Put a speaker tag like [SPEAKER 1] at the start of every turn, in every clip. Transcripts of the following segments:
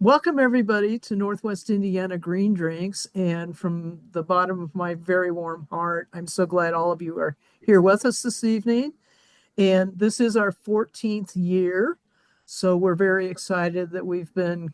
[SPEAKER 1] Welcome, everybody, to Northwest Indiana Green Drinks. And from the bottom of my very warm heart, I'm so glad all of you are here with us this evening. And this is our 14th year. So we're very excited that we've been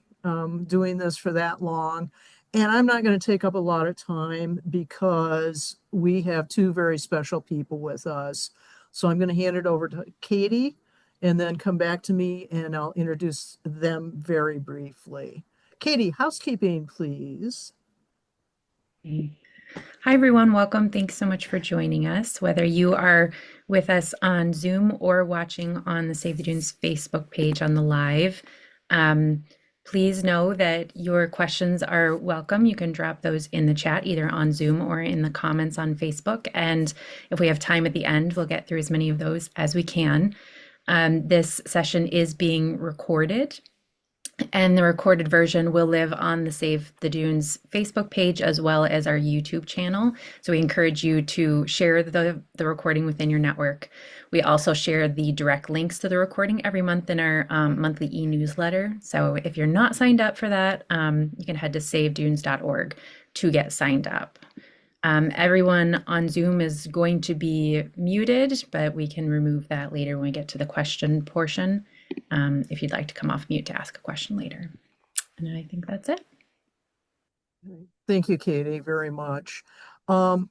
[SPEAKER 1] doing this for that long. And I'm not going to take up a lot of time because we have two very special people with us. So I'm going to hand it over to Katie and then come back to me and I'll introduce them very briefly. Katie, housekeeping, please.
[SPEAKER 2] Hi, everyone. Welcome. Thanks so much for joining us. Whether you are with us on Zoom or watching on the Save the Dunes Facebook page on the live, um, please know that your questions are welcome. You can drop those in the chat, either on Zoom or in the comments on Facebook. And if we have time at the end, we'll get through as many of those as we can. This session is being recorded. And the recorded version will live on the Save the Dunes Facebook page as well as our YouTube channel. So we encourage you to share the recording within your network. We also share the direct links to the recording every month in our monthly e-newsletter. So if you're not signed up for that, you can head to savedunes.org to get signed up. Everyone on Zoom is going to be muted, but we can remove that later when we get to the question portion. If you'd like to come off mute to ask a question later. And I think that's it.
[SPEAKER 1] Thank you, Katie, very much. I'm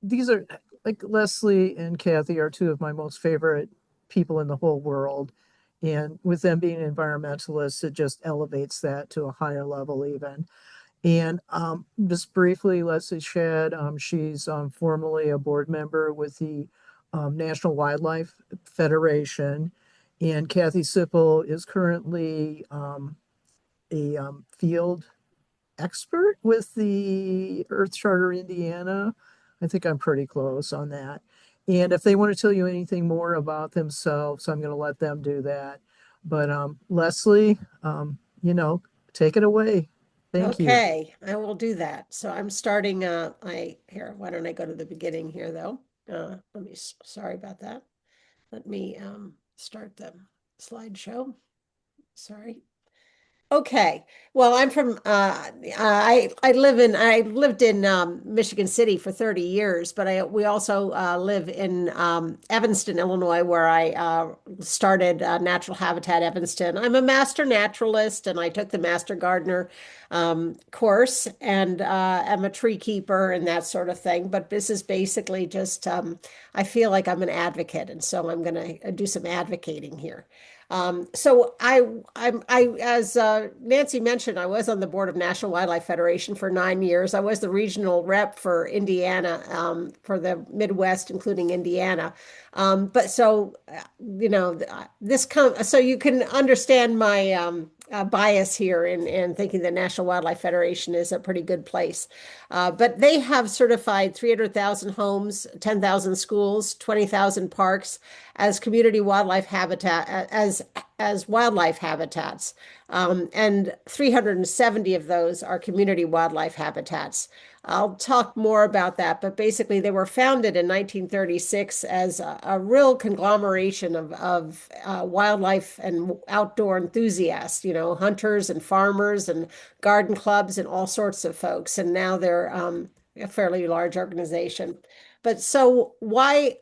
[SPEAKER 1] these are like Leslie and Kathy are two of my most favorite people in the whole world. And with them being environmentalists, it just elevates that to a higher level even. And just briefly, Leslie Shad, she's formerly a board member with the National Wildlife Federation. And Kathy Sipple is currently a field expert with the Earth Charter Indiana. I think I'm pretty close on that. And if they want to tell you anything more about themselves, I'm going to let them do that. But Leslie, take it away. Thank you.
[SPEAKER 3] Okay, I will do that. So I'm starting, why don't I go to the beginning here though? Sorry about that. Let me start the slideshow. Sorry. Okay. Well, I'm from I lived in Michigan City for 30 years, but I we also live in Evanston, Illinois, where I started Natural Habitat Evanston. I'm a master naturalist, and I took the Master Gardener course, and I'm a tree keeper and that sort of thing. But this is basically just I feel like I'm an advocate, and so I'm going to do some advocating here. As Nancy mentioned, I was on the board of National Wildlife Federation for 9 years. I was the regional rep for Indiana, for the Midwest, including Indiana. But so, so you can understand my bias here in thinking the National Wildlife Federation is a pretty good place. But they have certified 300,000 homes, 10,000 schools, 20,000 parks as community wildlife habitat, as wildlife habitats. And 370 of those are community wildlife habitats. I'll talk more about that, but basically they were founded in 1936 as a real conglomeration of wildlife and outdoor enthusiasts, hunters and farmers and garden clubs and all sorts of folks. And now they're a fairly large organization. But so why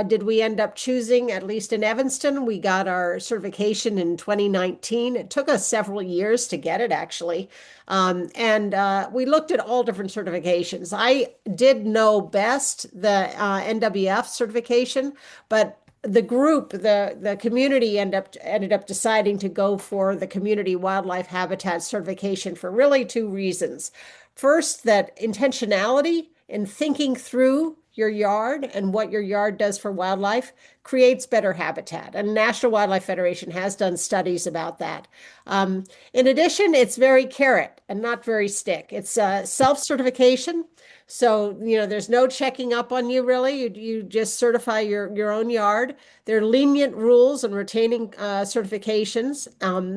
[SPEAKER 3] did we end up choosing, at least in Evanston? We got our certification in 2019. It took us several years to get it, actually. And we looked at all different certifications. I did know best the NWF certification, but the group, the community ended up deciding to go for the community wildlife habitat certification for really two reasons. First, that intentionality in thinking through your yard and what your yard does for wildlife creates better habitat. And National Wildlife Federation has done studies about that. In addition, it's very carrot and not very stick. It's self-certification. So, there's no checking up on you really. You just certify your own yard. There are lenient rules on retaining certifications.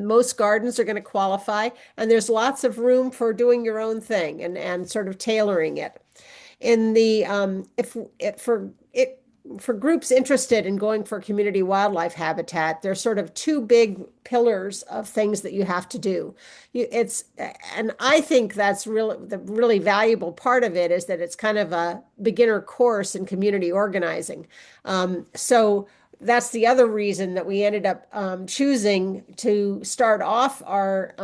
[SPEAKER 3] Most gardens are going to qualify, and there's lots of room for doing your own thing and sort of tailoring it. In the if it for it for groups interested in going for community wildlife habitat, there's sort of two big pillars of things that you have to do. It's, and I think that's really the really valuable part of it is that it's kind of a beginner course in community organizing. So that's the other reason that we ended up choosing to start off our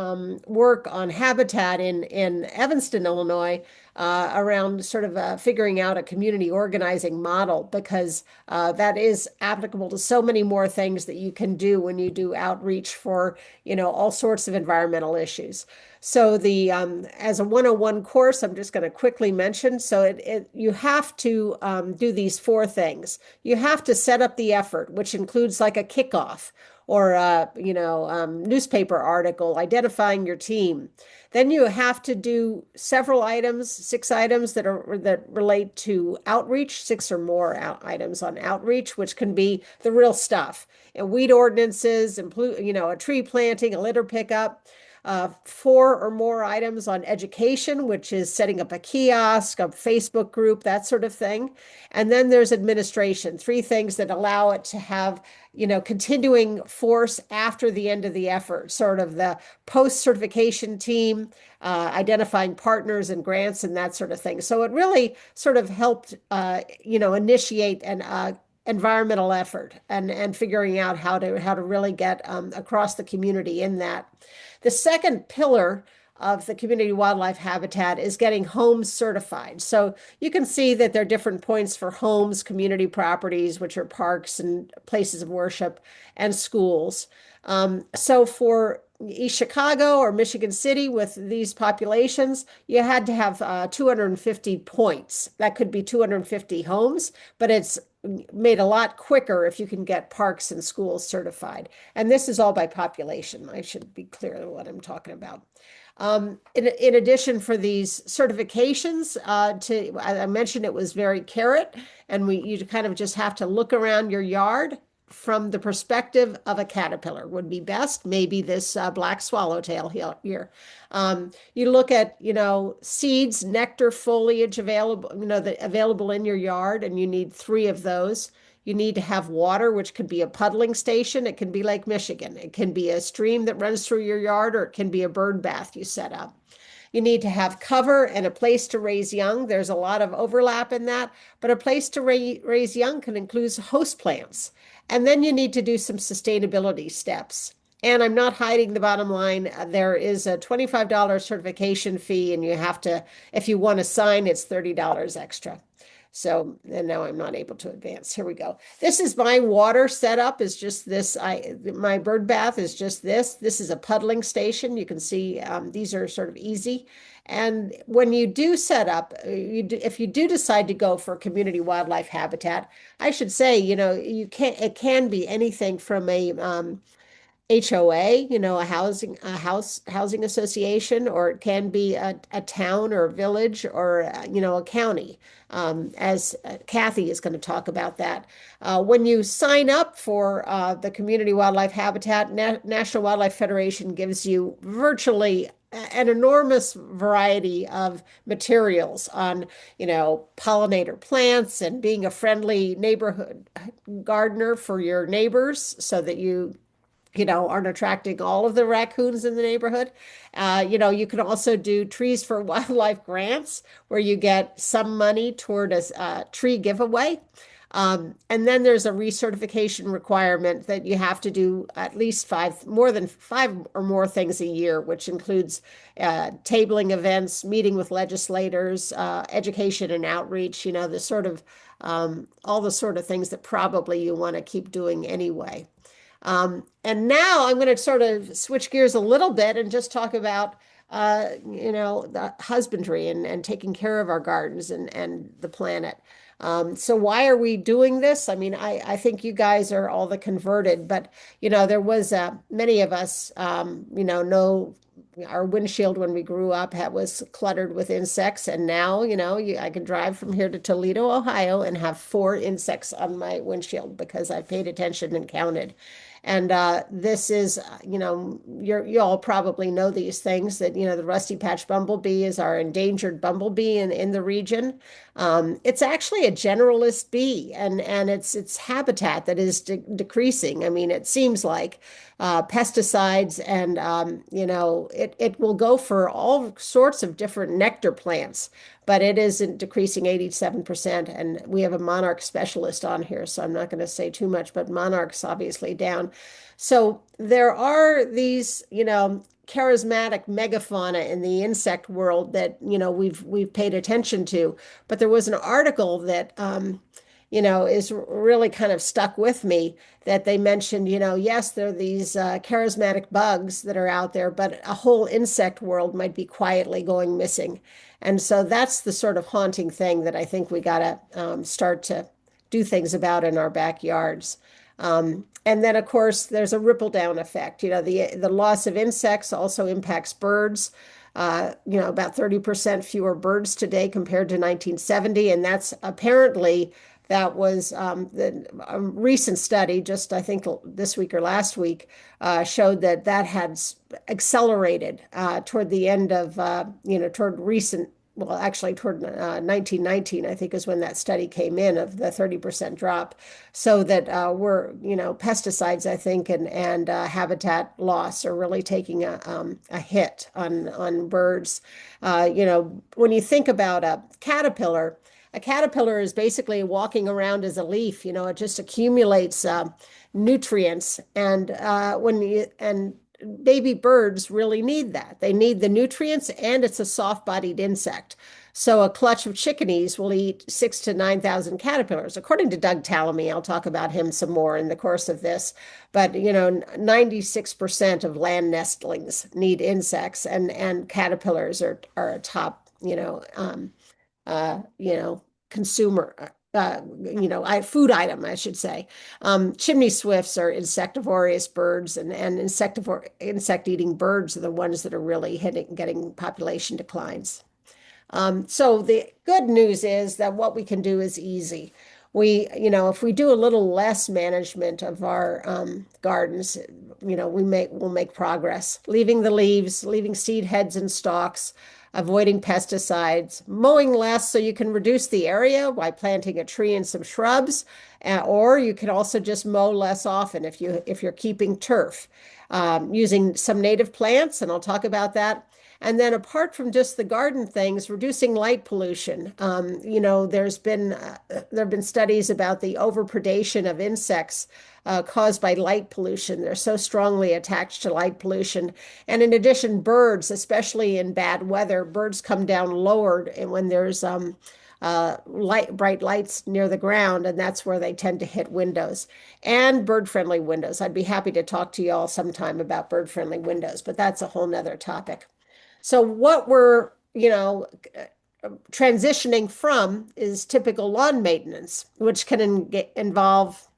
[SPEAKER 3] work on habitat in Evanston, Illinois, around sort of figuring out a community organizing model because that is applicable to so many more things that you can do when you do outreach for, all sorts of environmental issues. So the as a 101 course, I'm just going to quickly mention. So you have to do these four things. You have to set up the effort, which includes like a kickoff or newspaper article identifying your team. Then you have to do several items, 6 items that relate to outreach, 6 or more items on outreach, which can be the real stuff. And weed ordinances, a tree planting, a litter pickup. 4 or more items on education, which is setting up a kiosk, a Facebook group, that sort of thing. And then there's administration, 3 things that allow it to have, continuing force after the end of the effort, sort of the post-certification team, identifying partners and grants and that sort of thing. So it really sort of helped, initiate an environmental effort and figuring out how to really get across the community in that. The second pillar of the community wildlife habitat is getting homes certified. So you can see that there are different points for homes, community properties, which are parks and places of worship, and schools. So for East Chicago or Michigan City with these populations, you had to have 250 points. That could be 250 homes, but it's made a lot quicker if you can get parks and schools certified. And this is all by population. I should be clear what I'm talking about. In addition, for these certifications, I mentioned it was very carrot, and you kind of just have to look around your yard from the perspective of a caterpillar would be best. Maybe this black swallowtail here. You look at, seeds, nectar, foliage available, available in your yard, and you need 3 of those. You need to have water, which could be a puddling station. It can be Lake Michigan. It can be a stream that runs through your yard, or it can be a bird bath you set up. You need to have cover and a place to raise young. There's a lot of overlap in that, but a place to raise young can include host plants. And then you need to do some sustainability steps. And I'm not hiding the bottom line. There is a $25 certification fee, and you have to, if you want to sign, it's $30 extra. So, and now I'm not able to advance. Here we go. This is my water setup is just this. My bird bath is just this. This is a puddling station. You can see these are sort of easy. And when you do set up, if you do decide to go for community wildlife habitat, I should say, it can be anything from a HOA, a housing association, or it can be a town or a village or, a county, as Kathy is going to talk about that. When you sign up for the Community Wildlife Habitat, National Wildlife Federation gives you virtually an enormous variety of materials on, pollinator plants and being a friendly neighborhood gardener for your neighbors so that aren't attracting all of the raccoons in the neighborhood. You can also do trees for wildlife grants where you get some money toward a tree giveaway. And then there's a recertification requirement that you have to do at least more than 5 or more things a year, which includes tabling events, meeting with legislators, education and outreach, the sort of all the sort of things that probably you want to keep doing anyway. And now I'm going to sort of switch gears a little bit and just talk about, the husbandry and taking care of our gardens and the planet. So why are we doing this? I mean, I think you guys are all the converted, but, there was many of us, know our windshield when we grew up was cluttered with insects. And now, I can drive from here to Toledo, Ohio, and have 4 insects on my windshield because I paid attention and counted. And this is, you all probably know these things that, the rusty patch bumblebee is our endangered bumblebee in the region. It's actually a generalist bee, and its habitat that is decreasing. I mean, it seems like pesticides and it will go for all sorts of different nectar plants, but it isn't decreasing 87%. And we have a monarch specialist on here, so I'm not going to say too much, but monarchs obviously down. So there are these, charismatic megafauna in the insect world that, we've paid attention to. But there was an article that is really kind of stuck with me that they mentioned, yes, there are these charismatic bugs that are out there, but a whole insect world might be quietly going missing. And so that's the sort of haunting thing that I think we got to start to do things about in our backyards. And then, of course, there's a ripple down effect. The loss of insects also impacts birds. About 30% fewer birds today compared to 1970, and that's apparently that was the recent study, just I think this week or last week, showed that had accelerated toward the end of, toward recent, well, actually toward 1919, I think is when that study came in of the 30% drop. So that pesticides, I think, and habitat loss are really taking a hit on birds. When you think about a caterpillar is basically walking around as a leaf. It just accumulates nutrients, and baby birds really need that. They need the nutrients, and it's a soft-bodied insect. So a clutch of chickadees will eat 6,000 to 9,000 caterpillars, according to Doug Tallamy. I'll talk about him some more in the course of this. But 96% of land nestlings need insects, and caterpillars are a top consumer, food item, I should say. Chimney swifts are insectivorous birds, and insect-eating birds are the ones that are really getting population declines. So the good news is that what we can do is easy. If we do a little less management of our gardens, we'll make progress. Leaving the leaves, leaving seed heads and stalks, avoiding pesticides, mowing less so you can reduce the area by planting a tree and some shrubs, or you can also just mow less often if you're keeping turf, using some native plants, and I'll talk about that. And then apart from just the garden things, reducing light pollution. There have been studies about the overpredation of insects caused by light pollution. They're so strongly attached to light pollution. And in addition, birds, especially in bad weather, birds come down lower and when there's bright lights near the ground, and that's where they tend to hit windows. And bird-friendly windows. I'd be happy to talk to you all sometime about bird-friendly windows, but that's a whole nother topic. So what we're, transitioning from is typical lawn maintenance, which can involve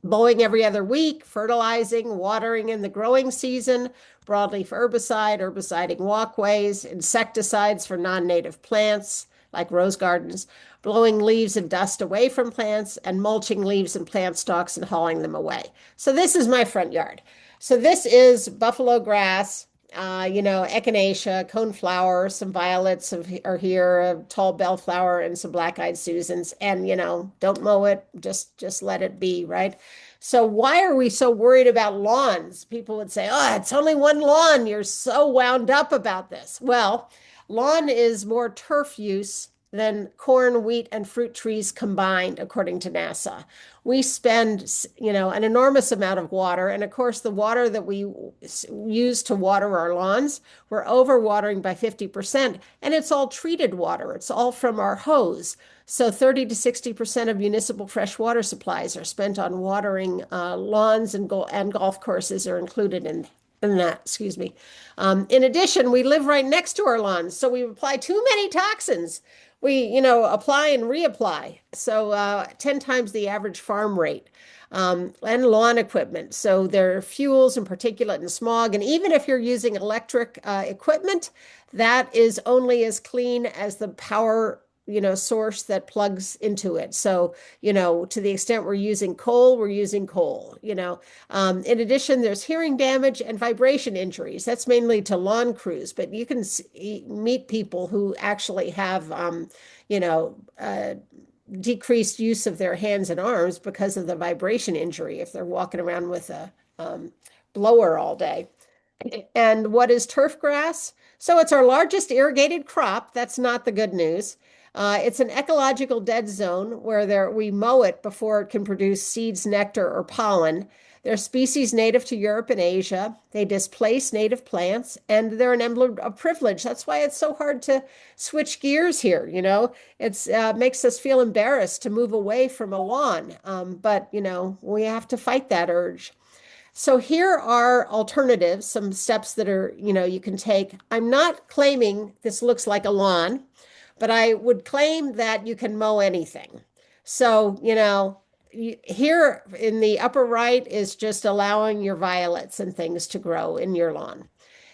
[SPEAKER 3] mowing every other week, fertilizing, watering in the growing season, broadleaf herbiciding walkways, insecticides for non-native plants like rose gardens, blowing leaves and dust away from plants, and mulching leaves and plant stalks and hauling them away. So this is my front yard. So this is buffalo grass, echinacea, coneflower, some violets are here, a tall bellflower, and some black-eyed Susans. And, don't mow it, just let it be, right? So why are we so worried about lawns? People would say, oh, it's only one lawn. You're so wound up about this. Well, lawn is more turf use than corn, wheat, and fruit trees combined, according to NASA. We spend, an enormous amount of water. And of course, the water that we use to water our lawns, we're overwatering by 50%. And it's all treated water. It's all from our hose. So 30 to 60% of municipal fresh water supplies are spent on watering lawns, and golf courses are included in that, excuse me. In addition, we live right next to our lawns, so we apply too many toxins. We, apply and reapply. So 10 times the average farm rate. And lawn equipment. So there are fuels and particulate and smog. And even if you're using electric equipment, that is only as clean as the power source that plugs into it. So, to the extent we're using coal, we're using coal. In addition, there's hearing damage and vibration injuries. That's mainly to lawn crews, but you can meet people who actually have, you know, uh, decreased use of their hands and arms because of the vibration injury if they're walking around with a blower all day. And what is turf grass? So it's our largest irrigated crop. That's not the good news. It's an ecological dead zone where we mow it before it can produce seeds, nectar, or pollen. They're species native to Europe and Asia. They displace native plants, and they're an emblem of privilege. That's why it's so hard to switch gears here. It's makes us feel embarrassed to move away from a lawn, but we have to fight that urge. So here are alternatives, some steps that you can take. I'm not claiming this looks like a lawn, but I would claim that you can mow anything. So, here in the upper right is just allowing your violets and things to grow in your lawn.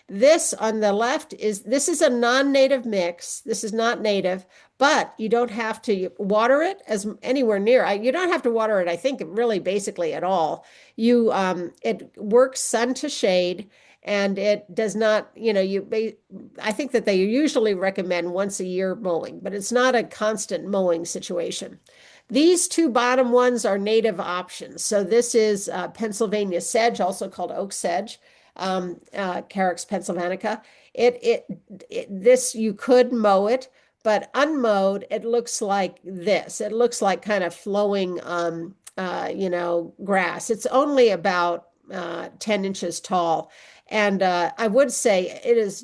[SPEAKER 3] This on the left this is a non-native mix. This is not native, but you don't have to water it as anywhere near. You don't have to water it, I think, really basically at all. It works sun to shade, and it does not, I think that they usually recommend once a year mowing, but it's not a constant mowing situation. These two bottom ones are native options. So this is Pennsylvania sedge, also called oak sedge, Carex pennsylvanica. This you could mow it, but unmowed, it looks like this. It looks like kind of flowing, grass. It's only about 10 inches tall. And I would say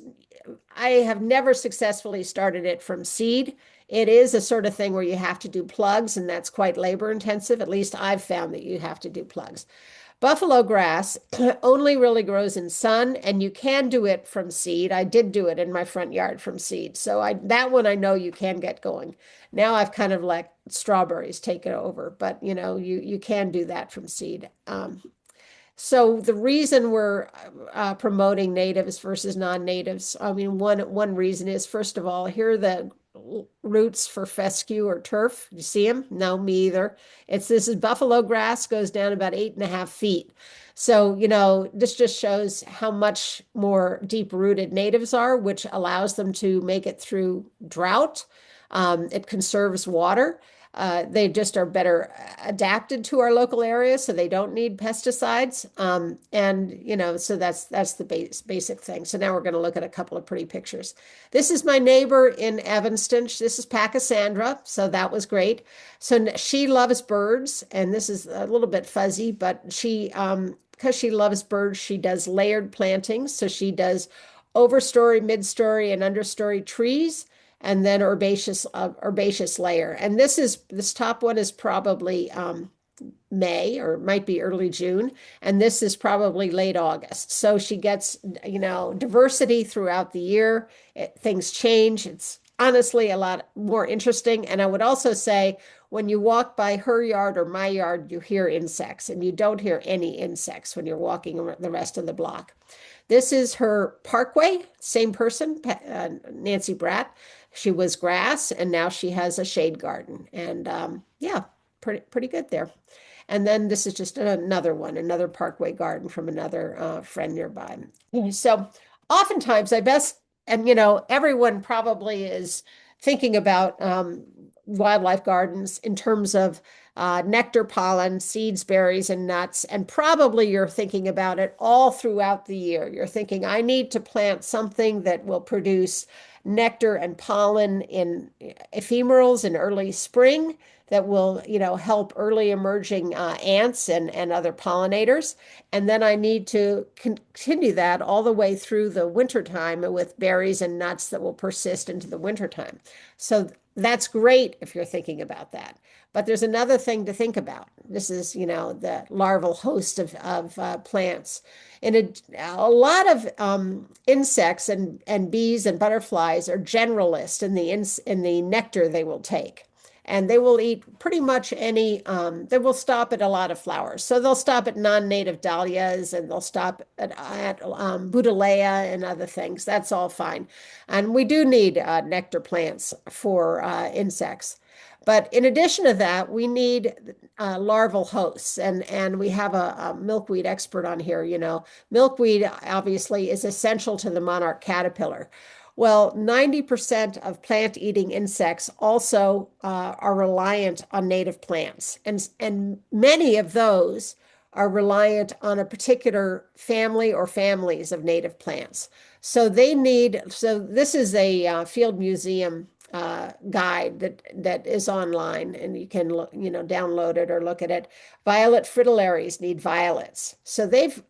[SPEAKER 3] I have never successfully started it from seed. It is a sort of thing where you have to do plugs, and that's quite labor intensive. At least I've found that you have to do plugs. Buffalo grass only really grows in sun, and you can do it from seed. I did do it in my front yard from seed. So that one I know you can get going. Now I've kind of let strawberries take it over, but you can do that from seed. So the reason we're promoting natives versus non-natives, I mean, one reason is, first of all, here are the roots for fescue or turf. You see them? No, me either. This is buffalo grass, goes down about 8.5 feet. So, this just shows how much more deep-rooted natives are, which allows them to make it through drought. It conserves water. They just are better adapted to our local area, so they don't need pesticides. So that's the basic thing. So now we're going to look at a couple of pretty pictures. This is my neighbor in Evanston. This is Pachysandra, so that was great. So she loves birds, and this is a little bit fuzzy, but because she loves birds, she does layered plantings. So she does overstory, midstory, and understory trees, and then herbaceous layer. And this top one is probably May, or might be early June, and this is probably late August. So she gets, diversity throughout the year. Things change. It's honestly a lot more interesting. And I would also say when you walk by her yard or my yard, you hear insects, and you don't hear any insects when you're walking the rest of the block. This is her parkway, same person, Nancy Bratt. She was grass, and now she has a shade garden. And yeah, pretty good there. And then this is just another parkway garden from another friend nearby. So oftentimes and everyone probably is thinking about wildlife gardens in terms of nectar, pollen, seeds, berries, and nuts. And probably you're thinking about it all throughout the year. You're thinking, I need to plant something that will produce nectar and pollen in ephemerals in early spring that will, help early emerging ants and other pollinators. And then I need to continue that all the way through the wintertime with berries and nuts that will persist into the wintertime. So that's great if you're thinking about that. But there's another thing to think about. This is, the larval host of plants. And a lot of insects and bees and butterflies are generalists in the nectar they will take. and they will eat pretty much any, they will stop at a lot of flowers. So they'll stop at non-native dahlias and they'll stop at Buddleia and other things. That's all fine. And we do need nectar plants for insects. But in addition to that, we need larval hosts, and we have a milkweed expert on here. Milkweed obviously is essential to the monarch caterpillar. Well, 90% of plant-eating insects also are reliant on native plants, and many of those are reliant on a particular family or families of native plants. So this is a field museum guide that is online, and you can download it or look at it. Violet fritillaries need violets. So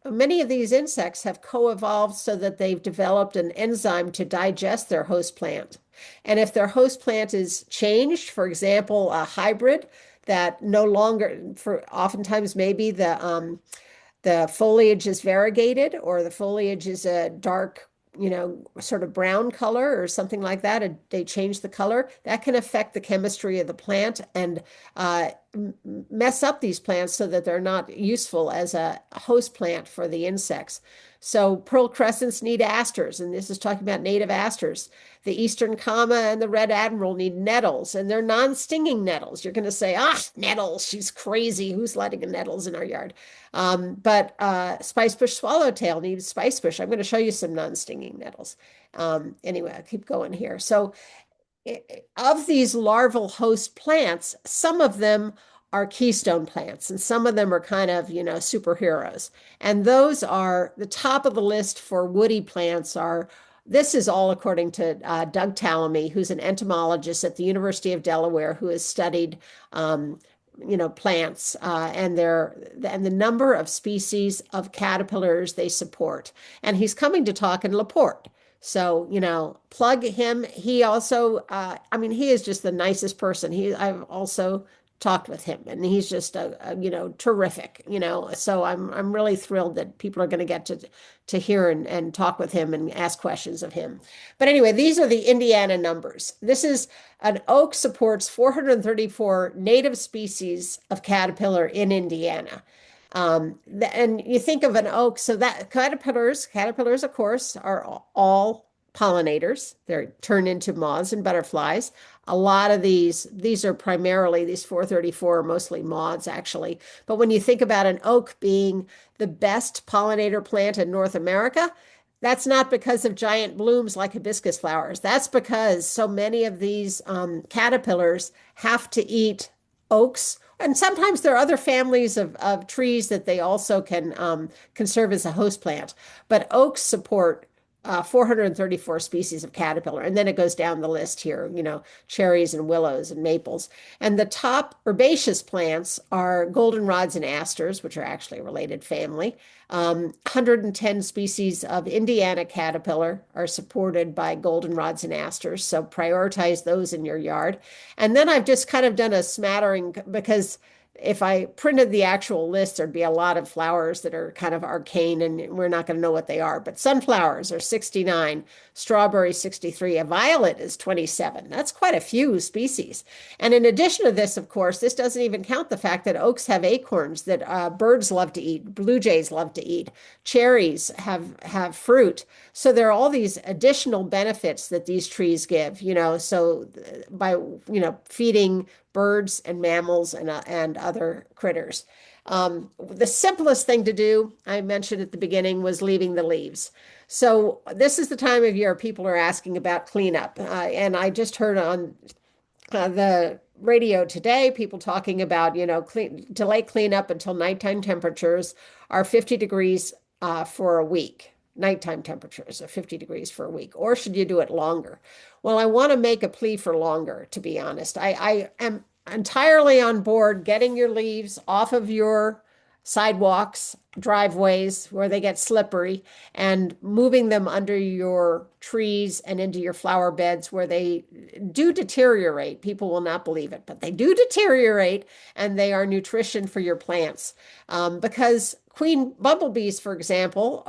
[SPEAKER 3] many of these insects have co-evolved so that they've developed an enzyme to digest their host plant. And if their host plant is changed, for example, a hybrid that no longer, for oftentimes maybe the foliage is variegated or the foliage is a dark, sort of brown color or something like that, and they change the color, that can affect the chemistry of the plant and mess up these plants so that they're not useful as a host plant for the insects. So pearl crescents need asters, and this is talking about native asters. The eastern comma and the red admiral need nettles, and they're non-stinging nettles. You're going to say, nettles, she's crazy. Who's letting nettles in our yard? But spicebush swallowtail needs spicebush. I'm going to show you some non-stinging nettles. Anyway, I'll keep going here. So of these larval host plants, some of them are keystone plants and some of them are kind of, superheroes. And those are the top of the list for woody plants are, this is all according to Doug Tallamy, who's an entomologist at the University of Delaware, who has studied plants and the number of species of caterpillars they support. And he's coming to talk in LaPorte. So, plug him. He also, he is just the nicest person. I've also talked with him and he's just terrific, so I'm really thrilled that people are going to get to hear and talk with him and ask questions of him. But anyway, these are the Indiana numbers. This is an oak supports 434 native species of caterpillar in Indiana. And you think of an oak, so that caterpillars, of course, are all pollinators. They're turned into moths and butterflies. A lot of these are primarily, these 434 are mostly moths, actually. But when you think about an oak being the best pollinator plant in North America, that's not because of giant blooms like hibiscus flowers. That's because so many of these caterpillars have to eat oaks. And sometimes there are other families of trees that they also can serve as a host plant. But oaks support 434 species of caterpillar. And then it goes down the list here, cherries and willows and maples. And the top herbaceous plants are goldenrods and asters, which are actually a related family. 110 species of Indiana caterpillar are supported by goldenrods and asters. So prioritize those in your yard. And then I've just kind of done a smattering because if I printed the actual list, there'd be a lot of flowers that are kind of arcane and we're not going to know what they are. But sunflowers are 69, strawberry 63, a violet is 27. That's quite a few species. And in addition to this, of course, this doesn't even count the fact that oaks have acorns that birds love to eat, blue jays love to eat, cherries have fruit. So there are all these additional benefits that these trees give, so by, feeding birds and mammals and other critters. The simplest thing to do, I mentioned at the beginning, was leaving the leaves. So this is the time of year people are asking about cleanup. And I just heard on the radio today, people talking about, delay cleanup until nighttime temperatures are 50 degrees for a week. Nighttime temperatures of 50 degrees for a week, or should you do it longer? Well, I want to make a plea for longer, to be honest. I am entirely on board getting your leaves off of your sidewalks, driveways where they get slippery, and moving them under your trees and into your flower beds where they do deteriorate. People will not believe it, but they do deteriorate and they are nutrition for your plants. Because queen bumblebees, for example,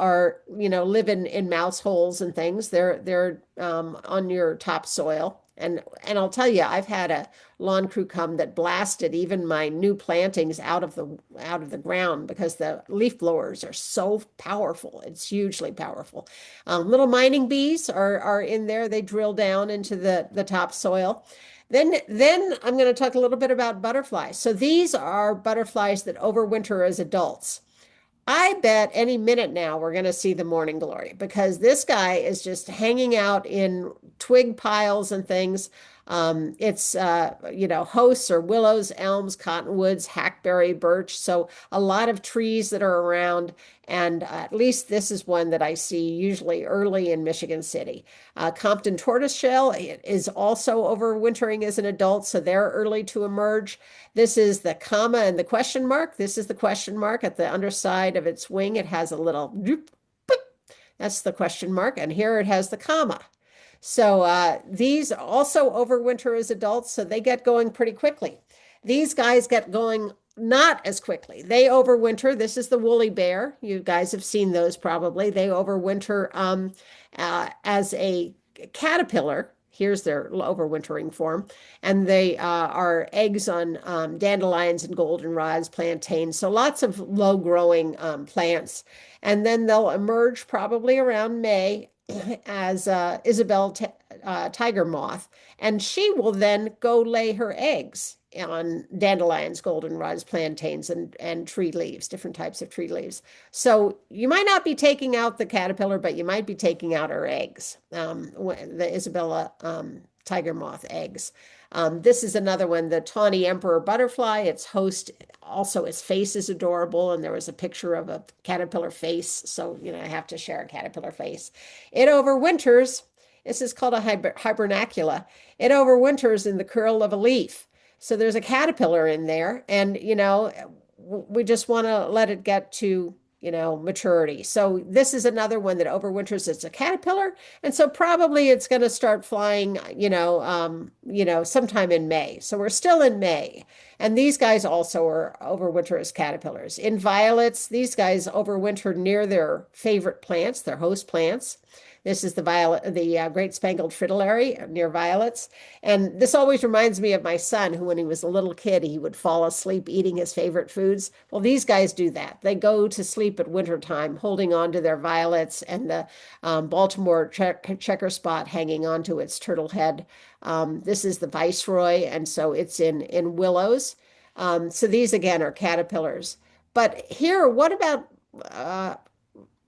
[SPEAKER 3] live in mouse holes and things. They're on your topsoil. And I'll tell you, I've had a lawn crew come that blasted even my new plantings out of the ground because the leaf blowers are so powerful. It's hugely powerful. Little mining bees are in there. They drill down into the topsoil. Then I'm going to talk a little bit about butterflies. So these are butterflies that overwinter as adults. I bet any minute now we're going to see the morning glory because this guy is just hanging out in twig piles and things. Hosts or willows, elms, cottonwoods, hackberry, birch. So a lot of trees that are around. And at least this is one that I see usually early in Michigan City. Compton tortoiseshell is also overwintering as an adult, so they're early to emerge. This is the comma and the question mark. This is the question mark at the underside of its wing. It has a little, that's the question mark. And here it has the comma. So these also overwinter as adults, so they get going pretty quickly. These guys get going not as quickly. They overwinter. This is the woolly bear. You guys have seen those probably. They overwinter as a caterpillar. Here's their overwintering form. And they are eggs on dandelions and goldenrods, plantains. So lots of low growing plants. And then they'll emerge probably around May as Isabel tiger moth, and she will then go lay her eggs on dandelions, goldenrods, plantains, and tree leaves, different types of tree leaves. So you might not be taking out the caterpillar, but you might be taking out her eggs, the Isabella tiger moth eggs. This is another one, the tawny emperor butterfly. Its host, also its face is adorable, and there was a picture of a caterpillar face. So, I have to share a caterpillar face. It overwinters. This is called a hibernacula. It overwinters in the curl of a leaf. So there's a caterpillar in there, and we just want to let it get to maturity. So this is another one that overwinters. It's a caterpillar, and so probably it's going to start flying, sometime in May. So we're still in May, and these guys also are overwinter as caterpillars. In violets, these guys overwinter near their favorite plants, their host plants. This is the great spangled fritillary near violets. And this always reminds me of my son, who, when he was a little kid, he would fall asleep eating his favorite foods. Well, these guys do that. They go to sleep at wintertime, holding on to their violets and the Baltimore checker spot hanging onto its turtle head. This is the viceroy, and so it's in willows. So these, again, are caterpillars. But here, what about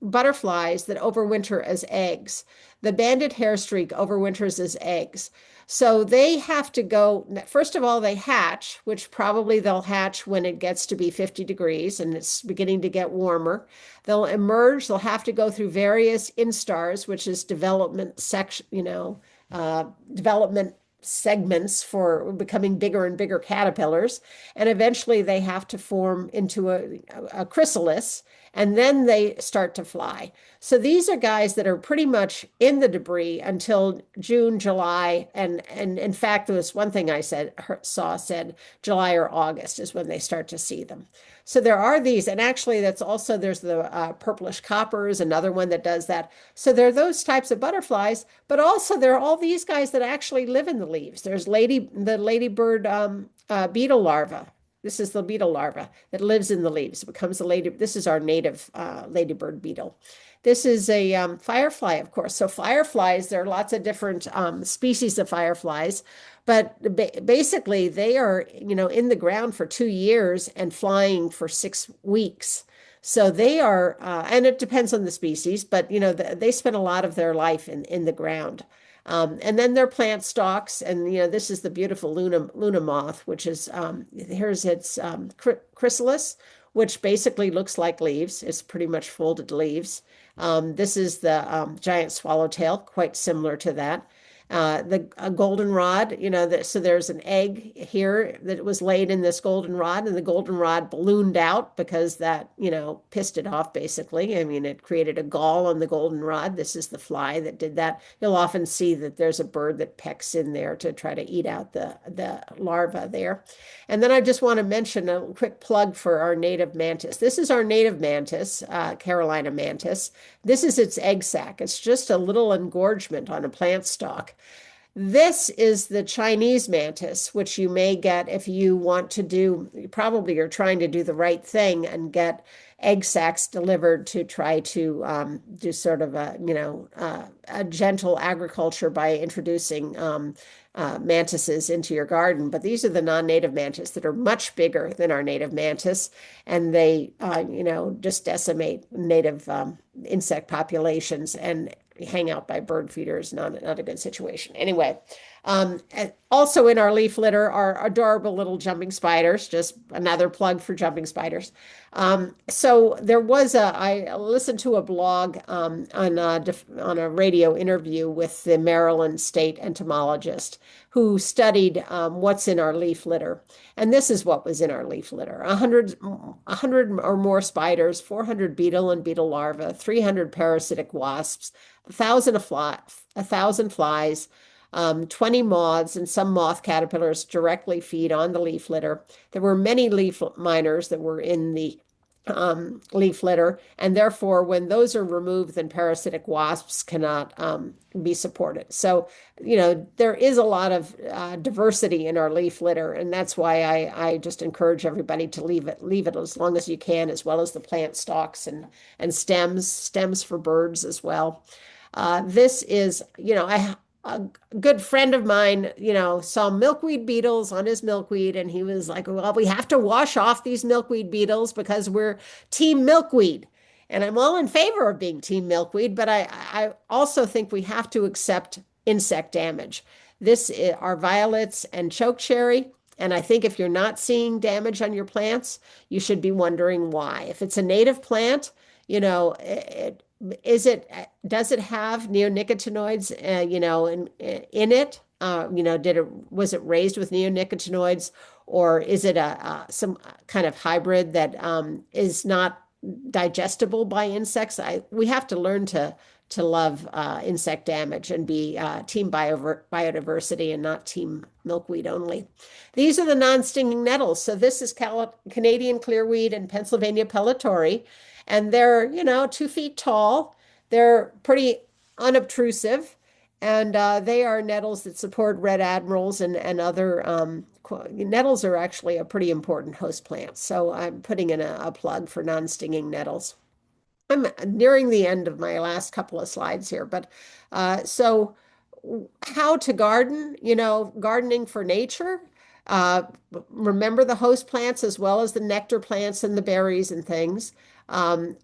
[SPEAKER 3] butterflies that overwinter as eggs? The banded hairstreak overwinters as eggs. So they have to go, first of all, they hatch, which probably they'll hatch when it gets to be 50 degrees and it's beginning to get warmer. They'll emerge, they'll have to go through various instars, which is development development segments for becoming bigger and bigger caterpillars. And eventually they have to form into a chrysalis, and then they start to fly. So these are guys that are pretty much in the debris until June, July, and in fact, there was one thing I said July or August is when they start to see them. So there are these, and actually there's the purplish copper is another one that does that. So there are those types of butterflies, but also there are all these guys that actually live in the leaves. There's the ladybird beetle larva. This is the beetle larva that lives in the leaves. It becomes this is our native ladybird beetle. This is a firefly, of course. So fireflies, there are lots of different species of fireflies, but basically they are, in the ground for 2 years and flying for 6 weeks. So they are, and it depends on the species, but they spend a lot of their life in the ground. And then they're plant stalks, and this is the beautiful Luna moth, which is here's its chrysalis, which basically looks like leaves. It's pretty much folded leaves. This is the giant swallowtail, quite similar to that. The goldenrod, so there's an egg here that was laid in this goldenrod, and the goldenrod ballooned out because that, pissed it off, basically. I mean, it created a gall on the goldenrod. This is the fly that did that. You'll often see that there's a bird that pecks in there to try to eat out the larva there. And then I just want to mention a quick plug for our native mantis. This is our native mantis, Carolina mantis. This is its egg sac. It's just a little engorgement on a plant stalk. This is the Chinese mantis, which you may get if you want to do, probably you're trying to do the right thing and get egg sacs delivered to try to do sort of a gentle agriculture by introducing mantises into your garden. But these are the non-native mantis that are much bigger than our native mantis, and they, just decimate native insect populations and hang out by bird feeders. Not a good situation. Anyway, and also in our leaf litter are adorable little jumping spiders. Just another plug for jumping spiders. So I listened to a blog on a radio interview with the Maryland state entomologist who studied what's in our leaf litter. And this is what was in our leaf litter: 100 or more spiders, 400 beetle and beetle larvae, 300 parasitic wasps, 1,000 flies, 20 moths, and some moth caterpillars directly feed on the leaf litter. There were many leaf miners that were in the leaf litter, and therefore, when those are removed, then parasitic wasps cannot be supported. So, there is a lot of diversity in our leaf litter, and that's why I just encourage everybody to leave it as long as you can, as well as the plant stalks and stems for birds as well. This is, a good friend of mine, saw milkweed beetles on his milkweed, and he was like, "Well, we have to wash off these milkweed beetles because we're team milkweed." And I'm all in favor of being team milkweed, but I also think we have to accept insect damage. This are violets and chokecherry. And I think if you're not seeing damage on your plants, you should be wondering why. If it's a native plant, it, does it have neonicotinoids, in it? Was it raised with neonicotinoids, or is it some kind of hybrid that is not digestible by insects? We have to learn to love insect damage and be team biodiversity and not team milkweed only. These are the non-stinging nettles. So this is Canadian clearweed and Pennsylvania pellitory, and they're 2 feet tall. They're pretty unobtrusive, and they are nettles that support red admirals and other nettles are actually a pretty important host plant. So I'm putting in a plug for non-stinging nettles. I'm nearing the end of my last couple of slides here, but so how to garden, gardening for nature. Uh, Remember the host plants as well as the nectar plants and the berries and things.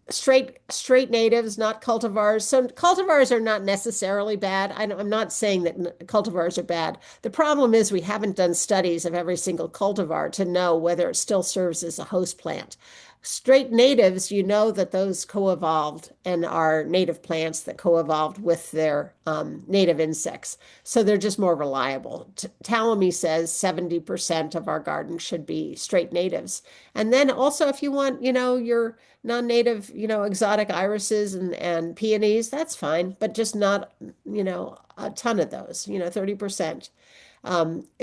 [SPEAKER 3] Straight natives, not cultivars. So cultivars are not necessarily bad. I'm not saying that cultivars are bad. The problem is we haven't done studies of every single cultivar to know whether it still serves as a host plant. Straight natives, you know that those co-evolved and are native plants that co-evolved with their native insects. So they're just more reliable. Talamy says 70% of our garden should be straight natives. And then also if you want, your non-native, exotic irises and peonies, that's fine, but just not, a ton of those, 30%.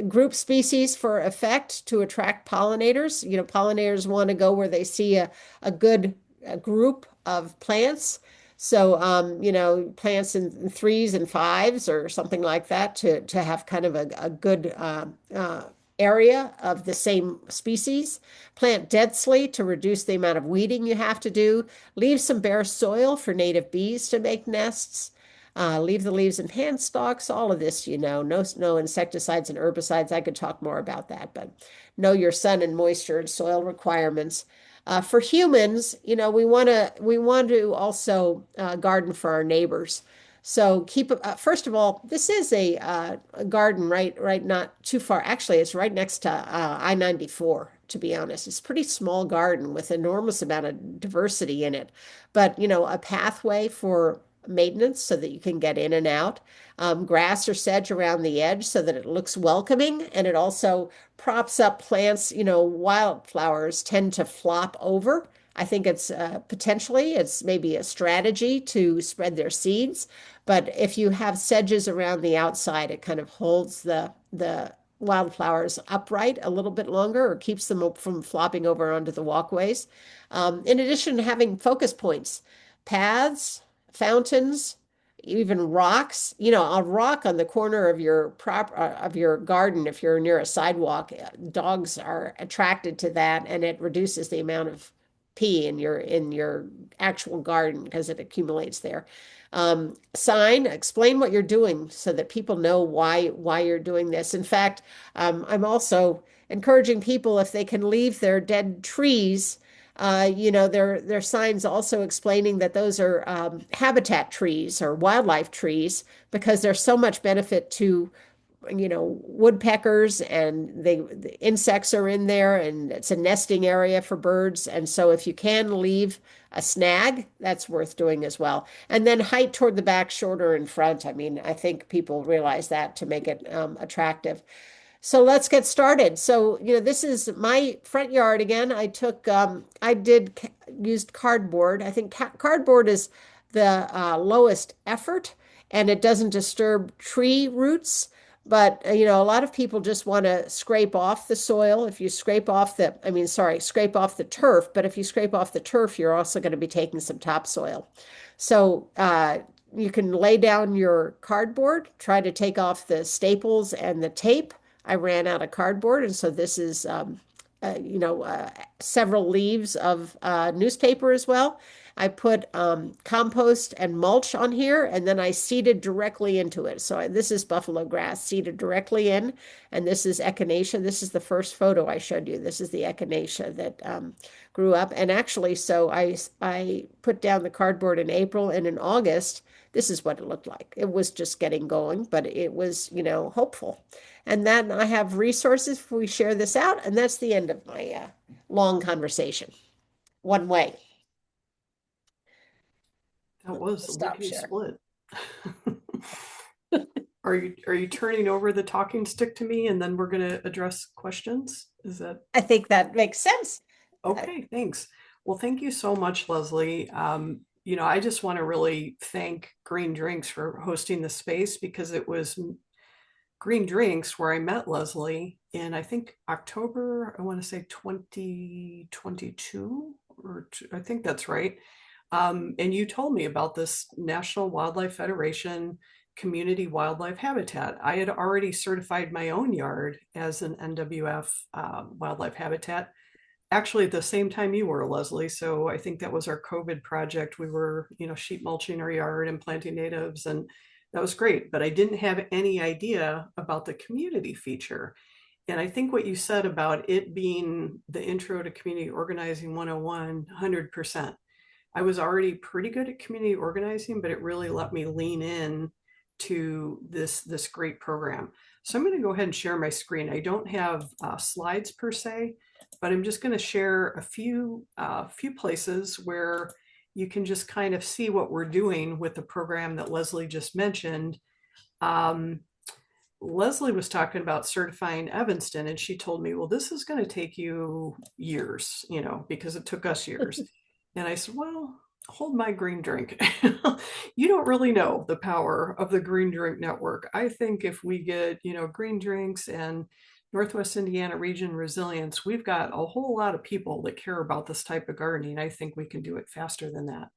[SPEAKER 3] Group species for effect to attract pollinators. Pollinators want to go where they see a good group of plants. So, plants in threes and fives or something like that to have kind of a good area of the same species. Plant densely to reduce the amount of weeding you have to do. Leave some bare soil for native bees to make nests. Leave the leaves and hand stalks, all of this, no insecticides and herbicides. I could talk more about that, but know your sun and moisture and soil requirements. For humans, we want to also garden for our neighbors. So first of all, this is a garden right, not too far. Actually, it's right next to I-94, to be honest. It's a pretty small garden with enormous amount of diversity in it, but a pathway for maintenance so that you can get in and out. Grass or sedge around the edge so that it looks welcoming, and it also props up plants. Wildflowers tend to flop over. I think it's maybe a strategy to spread their seeds, but if you have sedges around the outside, it kind of holds the wildflowers upright a little bit longer or keeps them from flopping over onto the walkways. In addition to having focus points, paths, fountains, even rocks, a rock on the corner of your garden, if you're near a sidewalk, dogs are attracted to that, and it reduces the amount of pee in your actual garden because it accumulates there. Sign, explain what you're doing so that people know why you're doing this. In fact, I'm also encouraging people if they can leave their dead trees. There are signs also explaining that those are habitat trees or wildlife trees because there's so much benefit to, woodpeckers, and the insects are in there, and it's a nesting area for birds. And so if you can leave a snag, that's worth doing as well. And then height toward the back, shorter in front. I mean, I think people realize that to make it attractive. So let's get started. So, this is my front yard again. Used cardboard. I think cardboard is the lowest effort, and it doesn't disturb tree roots. But, a lot of people just want to scrape off the soil. If you scrape off scrape off the turf. But if you scrape off the turf, you're also going to be taking some topsoil. So, you can lay down your cardboard, try to take off the staples and the tape. I ran out of cardboard, and so this is, several leaves of newspaper as well. I put compost and mulch on here, and then I seeded directly into it. So this is buffalo grass seeded directly in, and this is echinacea. This is the first photo I showed you. This is the echinacea that grew up. And actually, so I put down the cardboard in April, and in August, this is what it looked like. It was just getting going, but it was, hopeful. And then I have resources if we share this out. And that's the end of my long conversation. One way.
[SPEAKER 4] That was a
[SPEAKER 3] Stop
[SPEAKER 4] lickety
[SPEAKER 3] share.
[SPEAKER 4] split. Are you turning over the talking stick to me and then we're going to address questions? Is that
[SPEAKER 3] I think that makes sense.
[SPEAKER 4] okay? Thanks. Well, thank you so much, Leslie. I just want to really thank Green Drinks for hosting the space because it was Green Drinks where I met Leslie in, I think, October, I want to say 2022, I think that's right. And you told me about this National Wildlife Federation community wildlife habitat. I had already certified my own yard as an NWF wildlife habitat, actually at the same time you were, Leslie. So I think that was our COVID project. We were, sheet mulching our yard and planting natives, and that was great. But I didn't have any idea about the community feature. And I think what you said about it being the intro to community organizing 101, 100%. I was already pretty good at community organizing, but it really let me lean in to this great program. So I'm going to go ahead and share my screen. I don't have slides per se, but I'm just going to share a few places where you can just kind of see what we're doing with the program that Leslie just mentioned. Leslie was talking about certifying Evanston, and she told me, well, this is going to take you years, because it took us years. And I said, well, hold my green drink. You don't really know the power of the Green Drink Network. I think if we get, Green Drinks and Northwest Indiana Region Resilience, we've got a whole lot of people that care about this type of gardening. I think we can do it faster than that.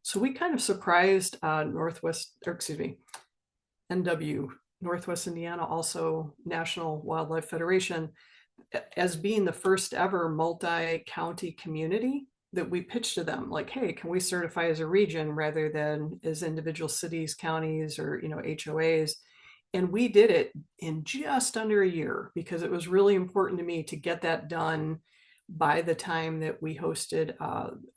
[SPEAKER 4] So we kind of surprised NW, Northwest Indiana, also National Wildlife Federation, as being the first ever multi-county community that we pitched to them, like, hey, can we certify as a region rather than as individual cities, counties, or HOAs? And we did it in just under a year because it was really important to me to get that done by the time that we hosted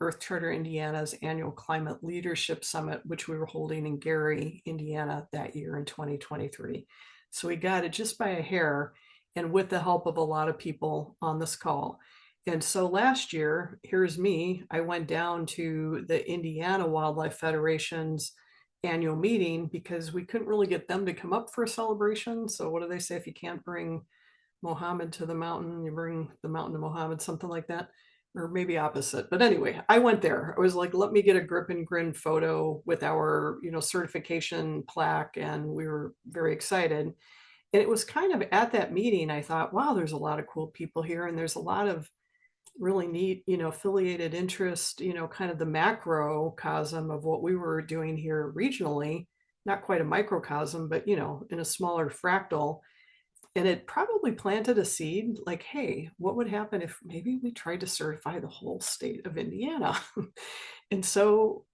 [SPEAKER 4] Earth Charter Indiana's annual Climate Leadership Summit, which we were holding in Gary, Indiana that year in 2023. So we got it just by a hair, and with the help of a lot of people on this call. And so last year, here's me, I went down to the Indiana Wildlife Federation's annual meeting because we couldn't really get them to come up for a celebration. So what do they say? If you can't bring Mohammed to the mountain, you bring the mountain to Mohammed, something like that, or maybe opposite. But anyway, I went there. I was like, let me get a grip and grin photo with our, certification plaque. And we were very excited. And it was kind of at that meeting, I thought, wow, there's a lot of cool people here. And there's a lot of really neat, affiliated interest, kind of the macrocosm of what we were doing here regionally not quite a microcosm, but in a smaller fractal. And it probably planted a seed like, hey, what would happen if maybe we tried to certify the whole state of Indiana? And so